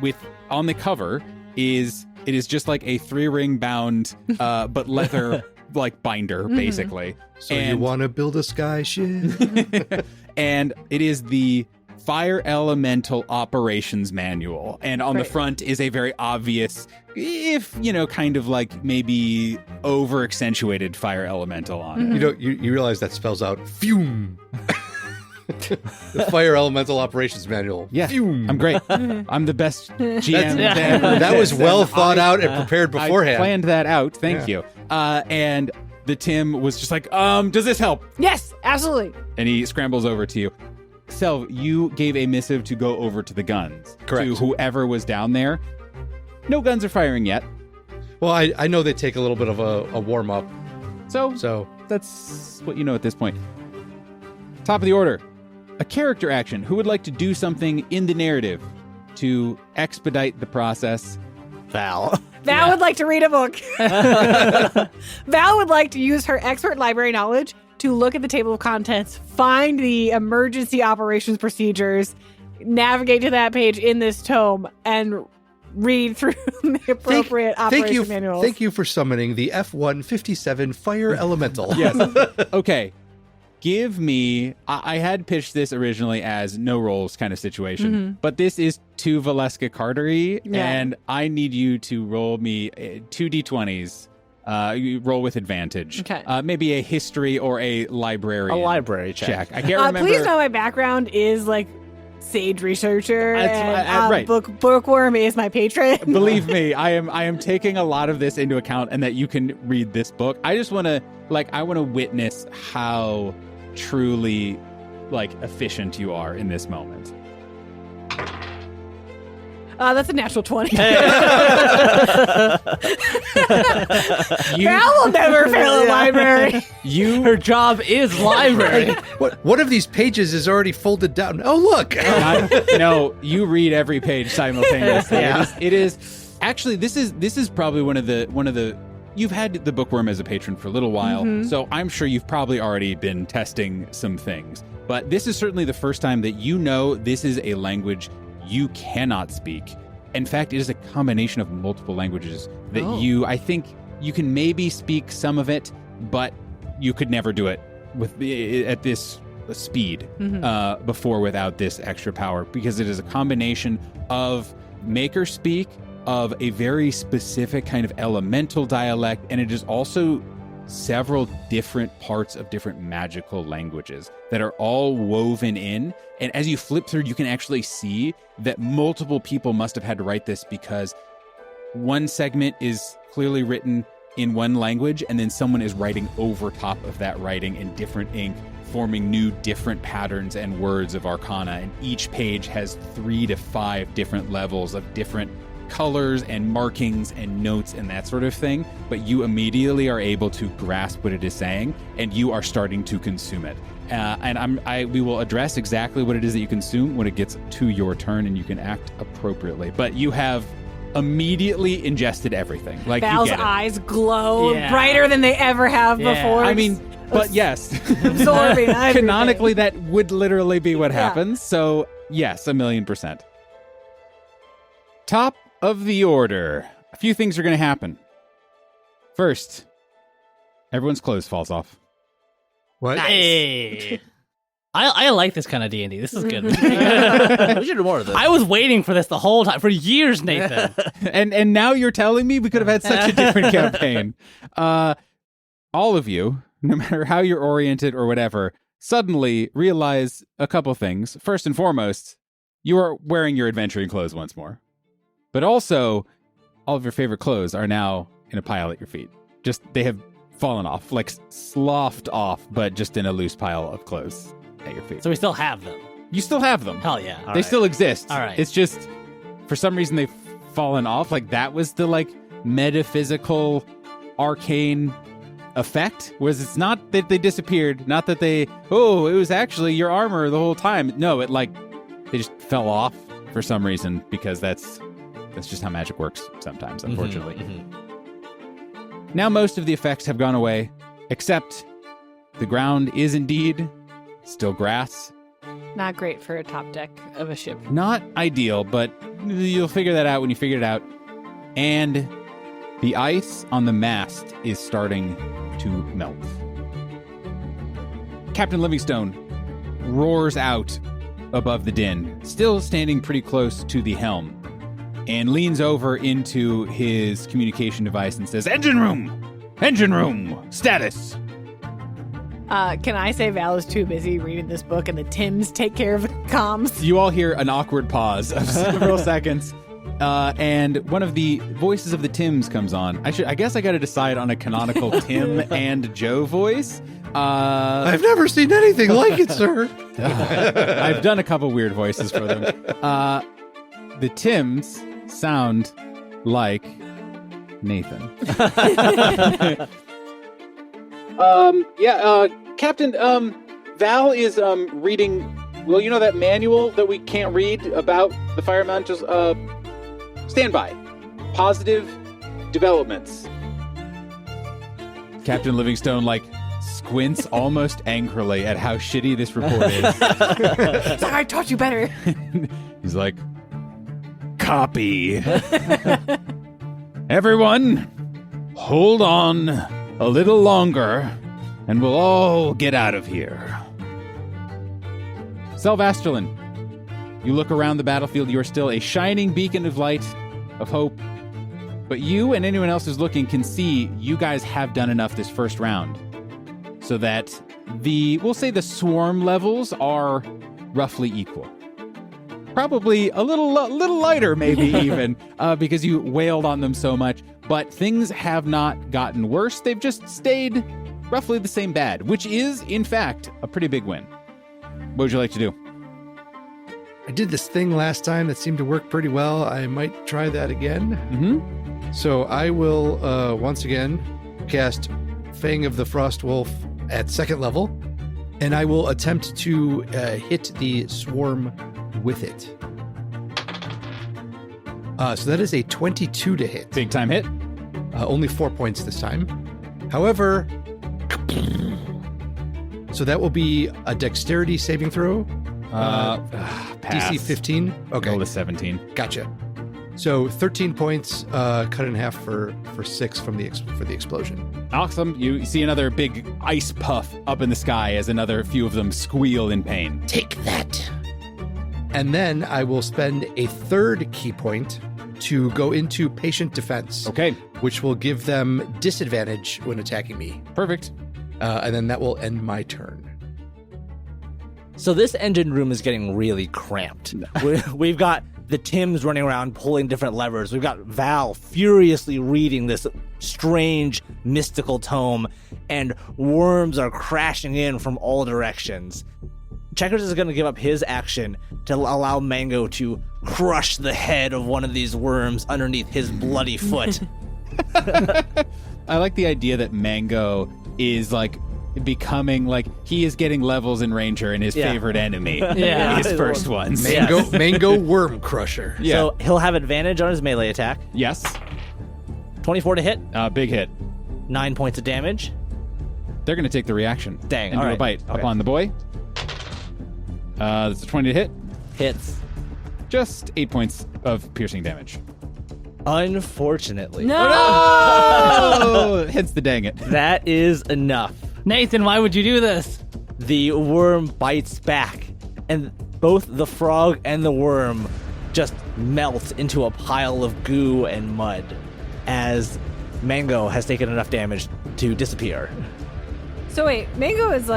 with, on the cover, it is just like a 3-ring bound, but leather like binder, basically. So you want to build a sky ship? And it is the Fire Elemental Operations Manual. And on the front is a very obvious, if, kind of like maybe over-accentuated Fire Elemental on it. You realize that spells out fume. The Fire Elemental Operations Manual. Yeah, Fume. I'm great. I'm the best GM that ever That was exists, well and thought out and prepared beforehand. I planned that out. Thank you. And the Tim was just like, does this help? Yes, absolutely. And he scrambles over to you. Selv, you gave a missive to go over to the guns. Correct. To whoever was down there. No guns are firing yet. Well, I know they take a little bit of a warm up. So that's what you know at this point. Top of the order. A character action. Who would like to do something in the narrative to expedite the process? Val. Val would like to read a book. Val would like to use her expert library knowledge to look at the table of contents, find the emergency operations procedures, navigate to that page in this tome, and read through the appropriate operation manuals. Thank you for summoning the F-157 Fire Elemental. Yes. Okay. Give me... I had pitched this originally as no rolls kind of situation, but this is 2 Valeska Cartery, and I need you to roll me 2 D20s. You roll with advantage. Okay. Maybe a history or a librarian. A library check. I can't remember. Please know my background is like sage researcher, and right. bookworm is my patron. Believe me, I am taking a lot of this into account, and that you can read this book. I just want to witness how truly efficient you are in this moment. That's a natural 20. You- Val will never fail a library. Her job is library. One of these pages is already folded down. Oh, look. No, you read every page simultaneously. It is actually this is probably one of the you've had the Bookworm as a patron for a little while, so I'm sure you've probably already been testing some things. But this is certainly the first time that this is a language you cannot speak. In fact, it is a combination of multiple languages that I think you can maybe speak some of it, but you could never do it at this speed before without this extra power, because it is a combination of maker speak, of a very specific kind of elemental dialect, and it is also several different parts of different magical languages that are all woven in. And as you flip through, you can actually see that multiple people must have had to write this, because one segment is clearly written in one language, and then someone is writing over top of that writing in different ink, forming new different patterns and words of arcana. And each page has 3 to 5 different levels of different colors and markings and notes and that sort of thing, but you immediately are able to grasp what it is saying, and you are starting to consume it. And we will address exactly what it is that you consume when it gets to your turn, and you can act appropriably. But you have immediately ingested everything. Val's you get it. eyes glow brighter than they ever have before. I mean, but yes, absorbing everything. canonically, that would literally be what happens. So yes, 1,000,000%. Top of the order. A few things are going to happen. First, everyone's clothes falls off. What? Hey. I like this kind of D&D. This is good. We should do more of this. I was waiting for this the whole time, for years, Nathan. and now you're telling me we could have had such a different campaign. All of you, no matter how you're oriented or whatever, suddenly realize a couple things. First and foremost, you are wearing your adventuring clothes once more. But also, all of your favorite clothes are now in a pile at your feet. Just, they have fallen off, like sloughed off, but just in a loose pile of clothes at your feet. So we still have them. You still have them. Hell yeah. All They right. still exist. All right. It's just, for some reason, they've fallen off. Like, that was the, like, metaphysical, arcane effect. Whereas it's not that they disappeared, not that it was actually your armor the whole time. No, they just fell off for some reason, because that's just how magic works sometimes, unfortunately. Now most of the effects have gone away, except the ground is indeed still grass. Not great for a top deck of a ship. Not ideal, but you'll figure that out when you figure it out. And the ice on the mast is starting to melt. Captain Livingstone roars out above the din, still standing pretty close to the helm, and leans over into his communication device and says, Engine room, status. Can I say Val is too busy reading this book and the Tims take care of comms? You all hear an awkward pause of several seconds, and one of the voices of the Tims comes on. I guess I got to decide on a canonical Tim and Joe voice. I've never seen anything like it, sir. I've done a couple weird voices for them. The Tims sound like Nathan. Captain, Val is reading, well, you know that manual that we can't read about the fire mantles? Stand by. Positive developments. Captain Livingstone, squints almost angrily at how shitty this report is. Sorry, I taught you better. He's like, copy. Everyone, hold on a little longer, and we'll all get out of here. Selvasterlin, you look around the battlefield. You are still a shining beacon of light, of hope. But you and anyone else who's looking can see you guys have done enough this first round so that we'll say the swarm levels are roughly equal. Probably a little lighter, maybe even, because you wailed on them so much. But things have not gotten worse. They've just stayed roughly the same bad, which is, in fact, a pretty big win. What would you like to do? I did this thing last time that seemed to work pretty well. I might try that again. Mm-hmm. So I will, once again, cast Fang of the Frost Wolf at 2nd level, and I will attempt to hit the swarm with it. So that is a 22 to hit. Big time hit. Only 4 points this time. However, so that will be a dexterity saving throw. Pass. DC 15. Okay. Roll to 17. Gotcha. So 13 points, cut in half for 6 for the explosion. Awesome. You see another big ice puff up in the sky as another few of them squeal in pain. Take that. And then I will spend a 3rd key point to go into patient defense. Okay. Which will give them disadvantage when attacking me. Perfect. And then that will end my turn. So this engine room is getting really cramped. We've got the Tims running around pulling different levers. We've got Val furiously reading this strange mystical tome, and worms are crashing in from all directions. Checkers is going to give up his action to allow Mango to crush the head of one of these worms underneath his bloody foot. I like the idea that Mango is becoming he is getting levels in Ranger and his favorite enemy. Yeah. His first ones. Mango Worm Crusher. Yeah. So he'll have advantage on his melee attack. Yes. 24 to hit. Big hit. 9 points of damage. They're going to take the reaction. Dang, And all do a right. bite Okay. upon the boy. That's a 20 to hit. Hits. Just 8 points of piercing damage. Unfortunately. No! Oh! Hence the dang it. That is enough. Nathan, why would you do this? The worm bites back, and both the frog and the worm just melt into a pile of goo and mud as Mango has taken enough damage to disappear. So wait, Mango is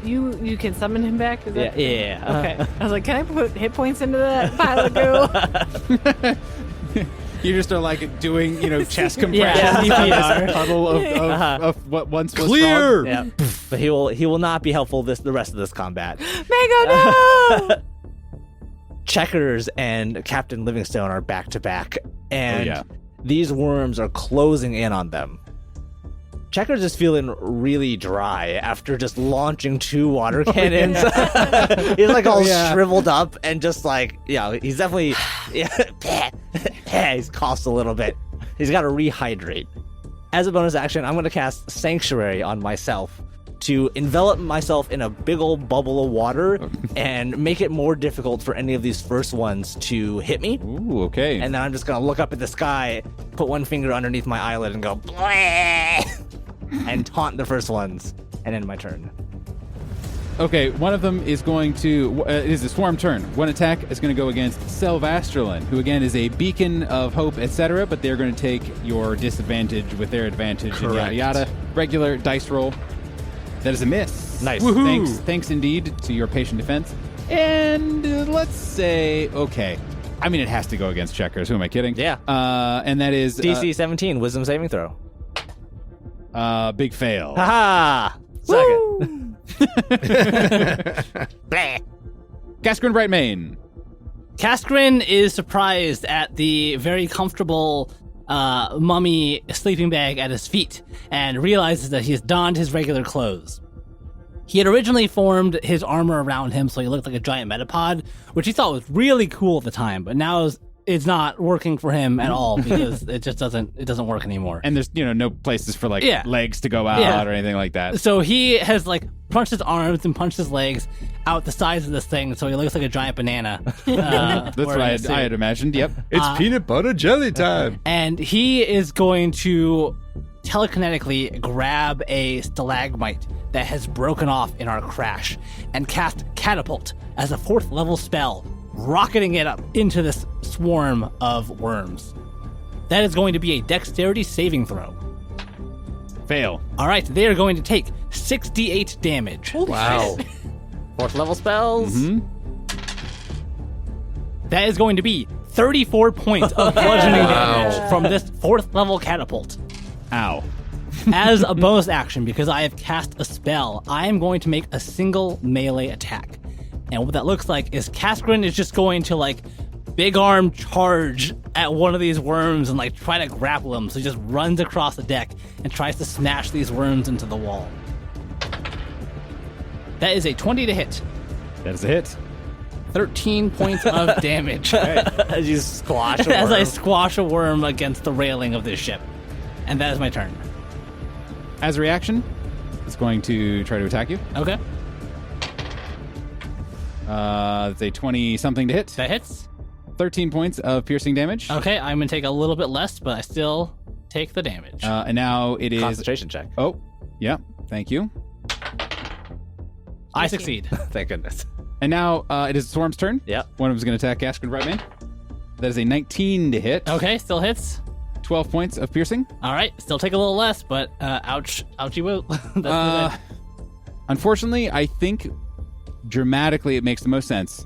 you can summon him back? Is that... Yeah. Okay. I was like, can I put hit points into that pile of goo? You just are like doing, chest compressions Yeah, on CPR. this puddle of what once was Clear! frog. Yeah, but he will not be helpful the rest of this combat. Mango, no! Checkers and Captain Livingstone are back to back, and yeah. these worms are closing in on them. Checkers is feeling really dry after just launching 2 water cannons. He's like all shriveled up and just like, he's definitely, he's coughed a little bit. He's got to rehydrate. As a bonus action, I'm going to cast Sanctuary on myself to envelop myself in a big old bubble of water and make it more difficult for any of these first ones to hit me. Ooh, okay. And then I'm just going to look up at the sky, put one finger underneath my eyelid and go, "Bleh!" and taunt the first ones, and end my turn. Okay, one of them is going to... it is a swarm turn. One attack is going to go against Selvastrelin, who again is a beacon of hope, etc., but they're going to take your disadvantage with their advantage and yada yada. Regular dice roll. That is a miss. Nice. Thanks indeed to your patient defense. And let's say... Okay. I mean, it has to go against Checkers. Who am I kidding? Yeah. And that is... DC 17, Wisdom saving throw. big fail. Haha! Second. Bleh. Gascoigne Brightmane. Kaskrin is surprised at the very comfortable mummy sleeping bag at his feet and realizes that he has donned his regular clothes. He had originally formed his armor around him so he looked like a giant metapod, which he thought was really cool at the time, but now it's not working for him at all because it doesn't work anymore. And there's, no places for legs to go out Yeah. or anything like that. So he has punched his arms and punched his legs out the sides of this thing, so he looks like a giant banana. That's what I had imagined. Yep. It's peanut butter jelly time. And he is going to telekinetically grab a stalagmite that has broken off in our crash and cast Catapult as a 4th level spell, rocketing it up into this swarm of worms. That is going to be a dexterity saving throw. Fail. All right, they are going to take 68 damage. Wow. 4th level spells. Mm-hmm. That is going to be 34 points of bludgeoning damage from this 4th level catapult. Ow. As a bonus action, because I have cast a spell, I am going to make a single melee attack. And what that looks like is Kaskrin is just going to big arm charge at one of these worms and try to grapple him. So he just runs across the deck and tries to smash these worms into the wall. That is a 20 to hit. That is a hit. 13 points of damage As you squash a as I worm. squash a worm against the railing of this ship. And that is my turn. As a reaction, it's going to try to attack you. Okay. It's a 20-something to hit. That hits. 13 points of piercing damage. Okay, I'm going to take a little bit less, but I still take the damage. And now it is... Concentration check. Oh, yeah. Thank you. I succeed. Thank goodness. And now it is Swarm's turn. Yep. One of them is going to attack Gascoigne Brightmane. That is a 19 to hit. Okay, still hits. 12 points of piercing. All right, still take a little less, but ouchie woo. That's Unfortunately, I think dramatically it makes the most sense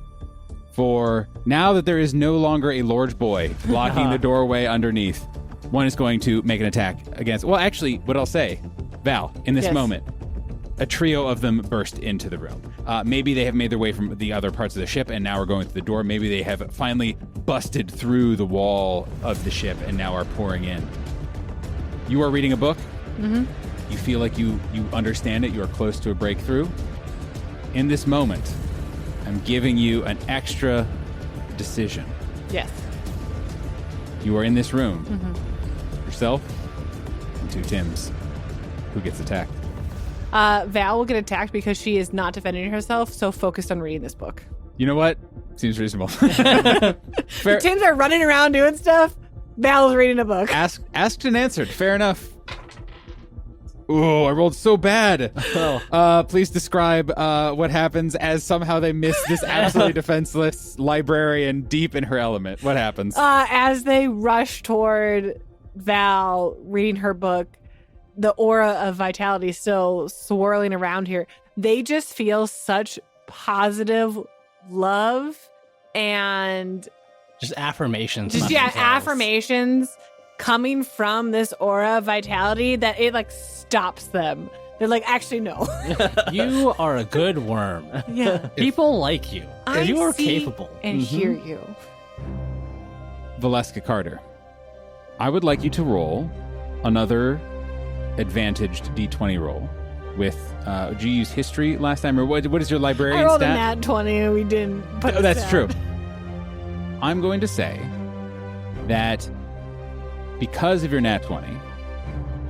for now that there is no longer a large boy blocking the doorway underneath. One is going to make an attack against... Well, actually, what I'll say, Val, in this Yes. moment, a trio of them burst into the room. Maybe they have made their way from the other parts of the ship and now are going through the door. Maybe they have finally busted through the wall of the ship and now are pouring in. You are reading a book. Mm-hmm. You feel like you understand it. You are close to a breakthrough. In this moment, I'm giving you an extra decision. Yes. You are in this room. Mm-hmm. Yourself and 2 Tims. Who gets attacked? Val will get attacked because she is not defending herself, so focused on reading this book. You know what? Seems reasonable. Fair. Tims are running around doing stuff. Val's reading a book. Asked and answered. Fair enough. Ooh, I rolled so bad. Please describe what happens as somehow they miss this absolutely defenseless librarian deep in her element. What happens? As they rush toward Val reading her book, the aura of vitality is still swirling around here. They just feel such positive love and Just affirmations. Just, about yeah, themselves. affirmations coming from this aura of vitality that it, like, stops them. They're like, actually, no. You are a good worm. Yeah. People like you. You are see capable. and hear you. Valeska Carter, I would like you to roll another advantaged D20 roll with, did you use history last time? Or what is your librarian I rolled stat? a nat 20 and we didn't put That's stat. true. I'm going to say that because of your nat 20,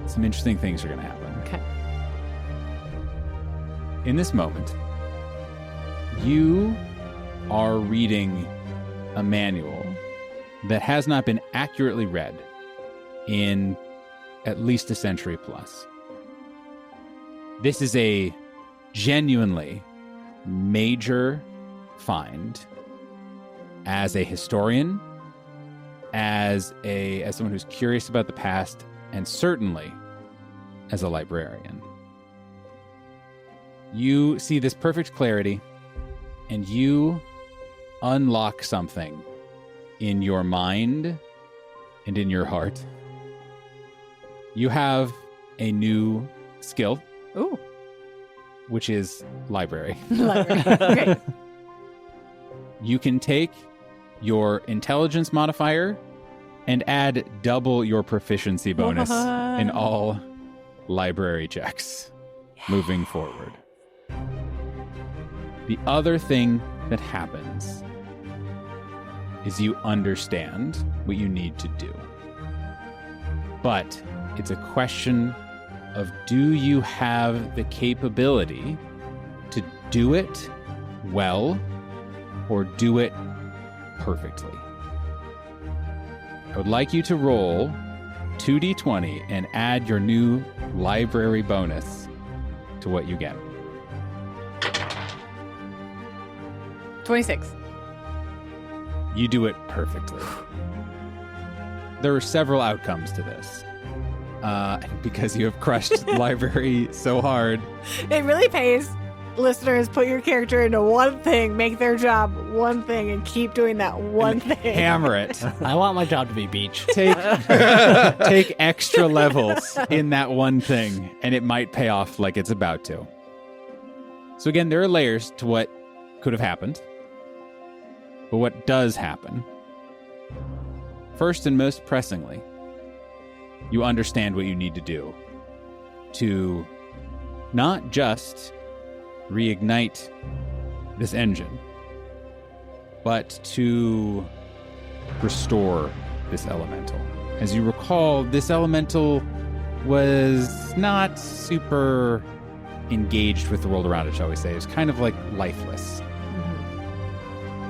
some interesting things are going to happen. Okay. In this moment, you are reading a manual that has not been accurately read in at least a century plus. This is a genuinely major find as a historian, as someone who's curious about the past, and certainly as a librarian. You see this perfect clarity, and you unlock something in your mind and in your heart. You have a new skill, Ooh. which is library. Library. Great. You can take your intelligence modifier and add double your proficiency bonus What? in all library checks moving forward. The other thing that happens is you understand what you need to do. But it's a question of, do you have the capability to do it well or do it perfectly? I would like you to roll 2d20 and add your new library bonus to what you get. 26. You do it perfectly. There are several outcomes to this. Because you have crushed library so hard. It really pays. Listeners, put your character into one thing, make their job one thing, and keep doing that one thing. Hammer it. I want my job to be beach. Take extra levels in that one thing, and it might pay off like it's about to. So again, there are layers to what could have happened. But what does happen? First and most pressingly, you understand what you need to do to not just reignite this engine, but to restore this elemental. As you recall, this elemental was not super engaged with the world around it, shall we say. It was kind of like lifeless.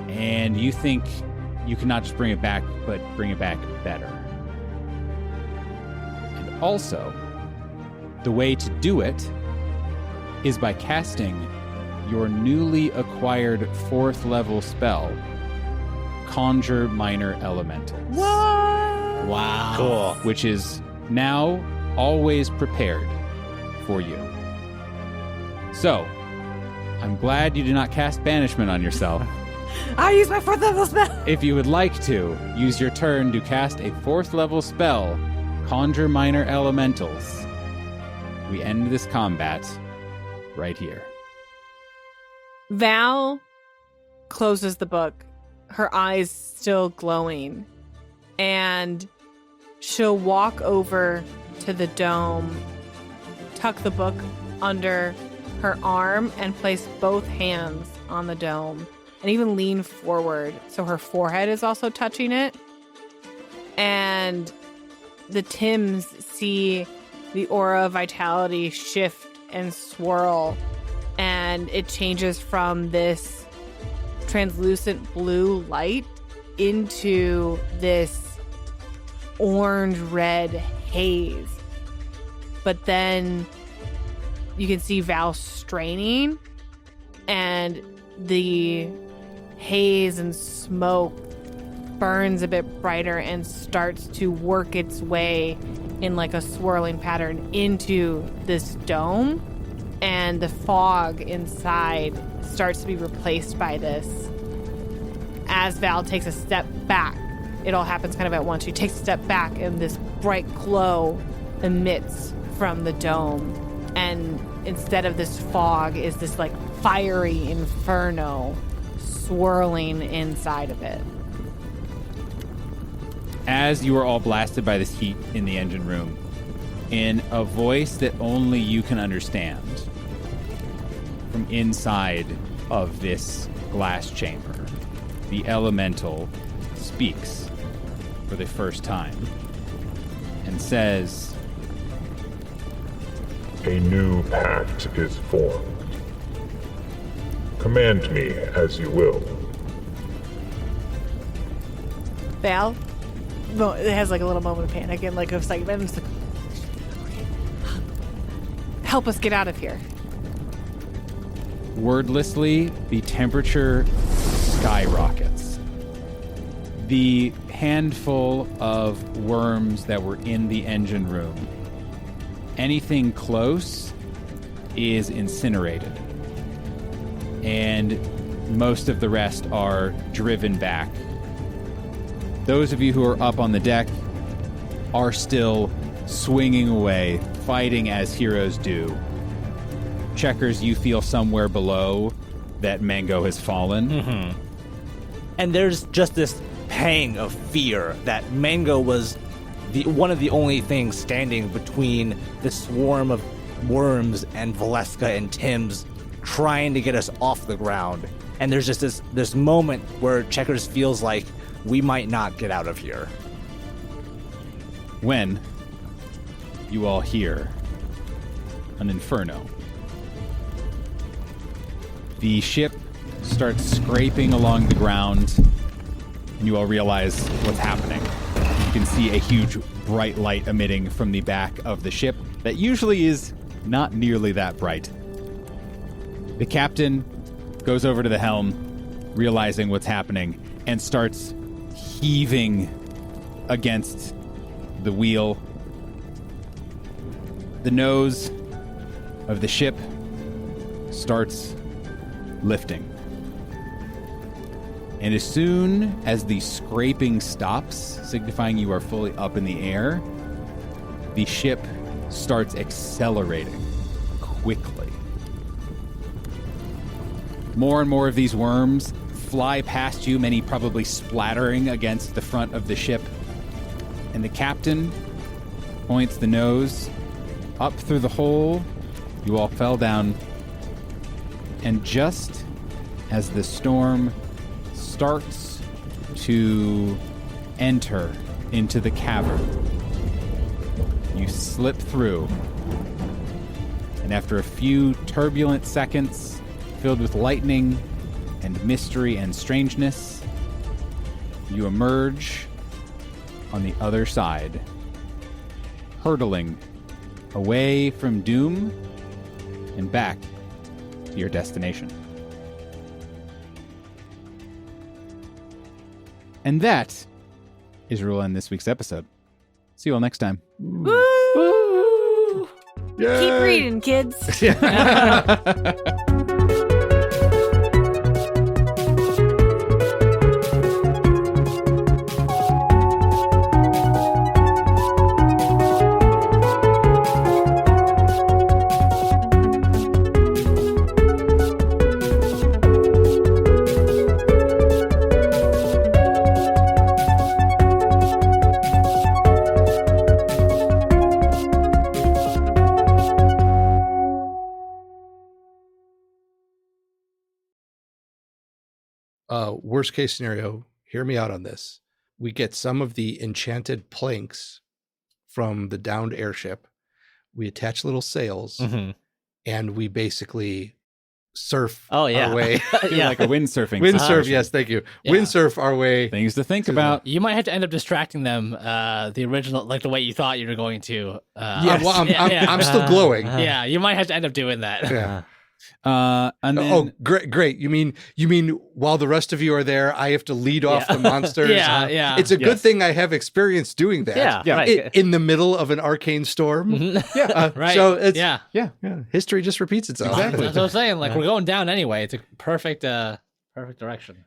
And you think you can not just bring it back, but bring it back better. And also, the way to do it is by casting your newly acquired 4th level spell, Conjure Minor Elementals. What? Wow. Cool. Which is now always prepared for you. So, I'm glad you did not cast Banishment on yourself. I use my 4th level spell. If you would like to, use your turn to cast a 4th level spell, Conjure Minor Elementals. We end this combat right here. Val closes the book, her eyes still glowing, and she'll walk over to the dome, tuck the book under her arm, and place both hands on the dome, and even lean forward so her forehead is also touching it. And the Tims see the aura of vitality shift and swirl, and it changes from this translucent blue light into this orange-red haze. But then you can see Val straining, and the haze and smoke burns a bit brighter and starts to work its way in like a swirling pattern into this dome, and the fog inside starts to be replaced by this as Val takes a step back, it all happens kind of at once. She takes a step back, and this bright glow emits from the dome. And instead of this fog is this like fiery inferno swirling inside of it. As you are all blasted by this heat in the engine room, in a voice that only you can understand, from inside of this glass chamber, the elemental speaks for the first time and says, "A new pact is formed. Command me as you will." Val, it has like a little moment of panic and like excitement. It's like, help us get out of here. Wordlessly, the temperature skyrockets. The handful of worms that were in the engine room, anything close is incinerated. And most of the rest are driven back. Those of you who are up on the deck are still swinging away, fighting as heroes do. Checkers, you feel somewhere below that Mango has fallen. Mm-hmm. And there's just this pang of fear that Mango was one of the only things standing between the swarm of worms and Valeska and Tim's trying to get us off the ground. And there's just this moment where Checkers feels like we might not get out of here. When you all hear an inferno. The ship starts scraping along the ground, and you all realize what's happening. You can see a huge bright light emitting from the back of the ship that usually is not nearly that bright. The captain goes over to the helm, realizing what's happening, and starts heaving against the wheel. The nose of the ship starts lifting. And as soon as the scraping stops, signifying you are fully up in the air, the ship starts accelerating quickly. More and more of these worms fly past you, many probably splattering against the front of the ship. And the captain points the nose up through the hole. You all fell down. And just as the storm starts to enter into the cavern, you slip through. And after a few turbulent seconds filled with lightning and mystery and strangeness, you emerge on the other side, hurtling away from doom and back to your destination. And that is where we'll end this week's episode. See you all next time. Woo! Yay! Keep reading, kids. Worst case scenario, hear me out on this. We get some of the enchanted planks from the downed airship. We attach little sails, and we basically surf our way. Like a windsurfing. Windsurf, yes, thank you. Yeah. Windsurf our way. Things to think about. You might have to end up distracting them the original, like the way you thought you were going to. I'm still glowing. Yeah, you might have to end up doing that. Yeah. And then, Great. You mean while the rest of you are there, I have to lead off the monsters? Yeah. It's a good thing I have experience doing that. Yeah. Right. In the middle of an arcane storm. Right. So it's Yeah. History just repeats itself. That's what I'm saying. Like we're going down anyway. It's a perfect direction.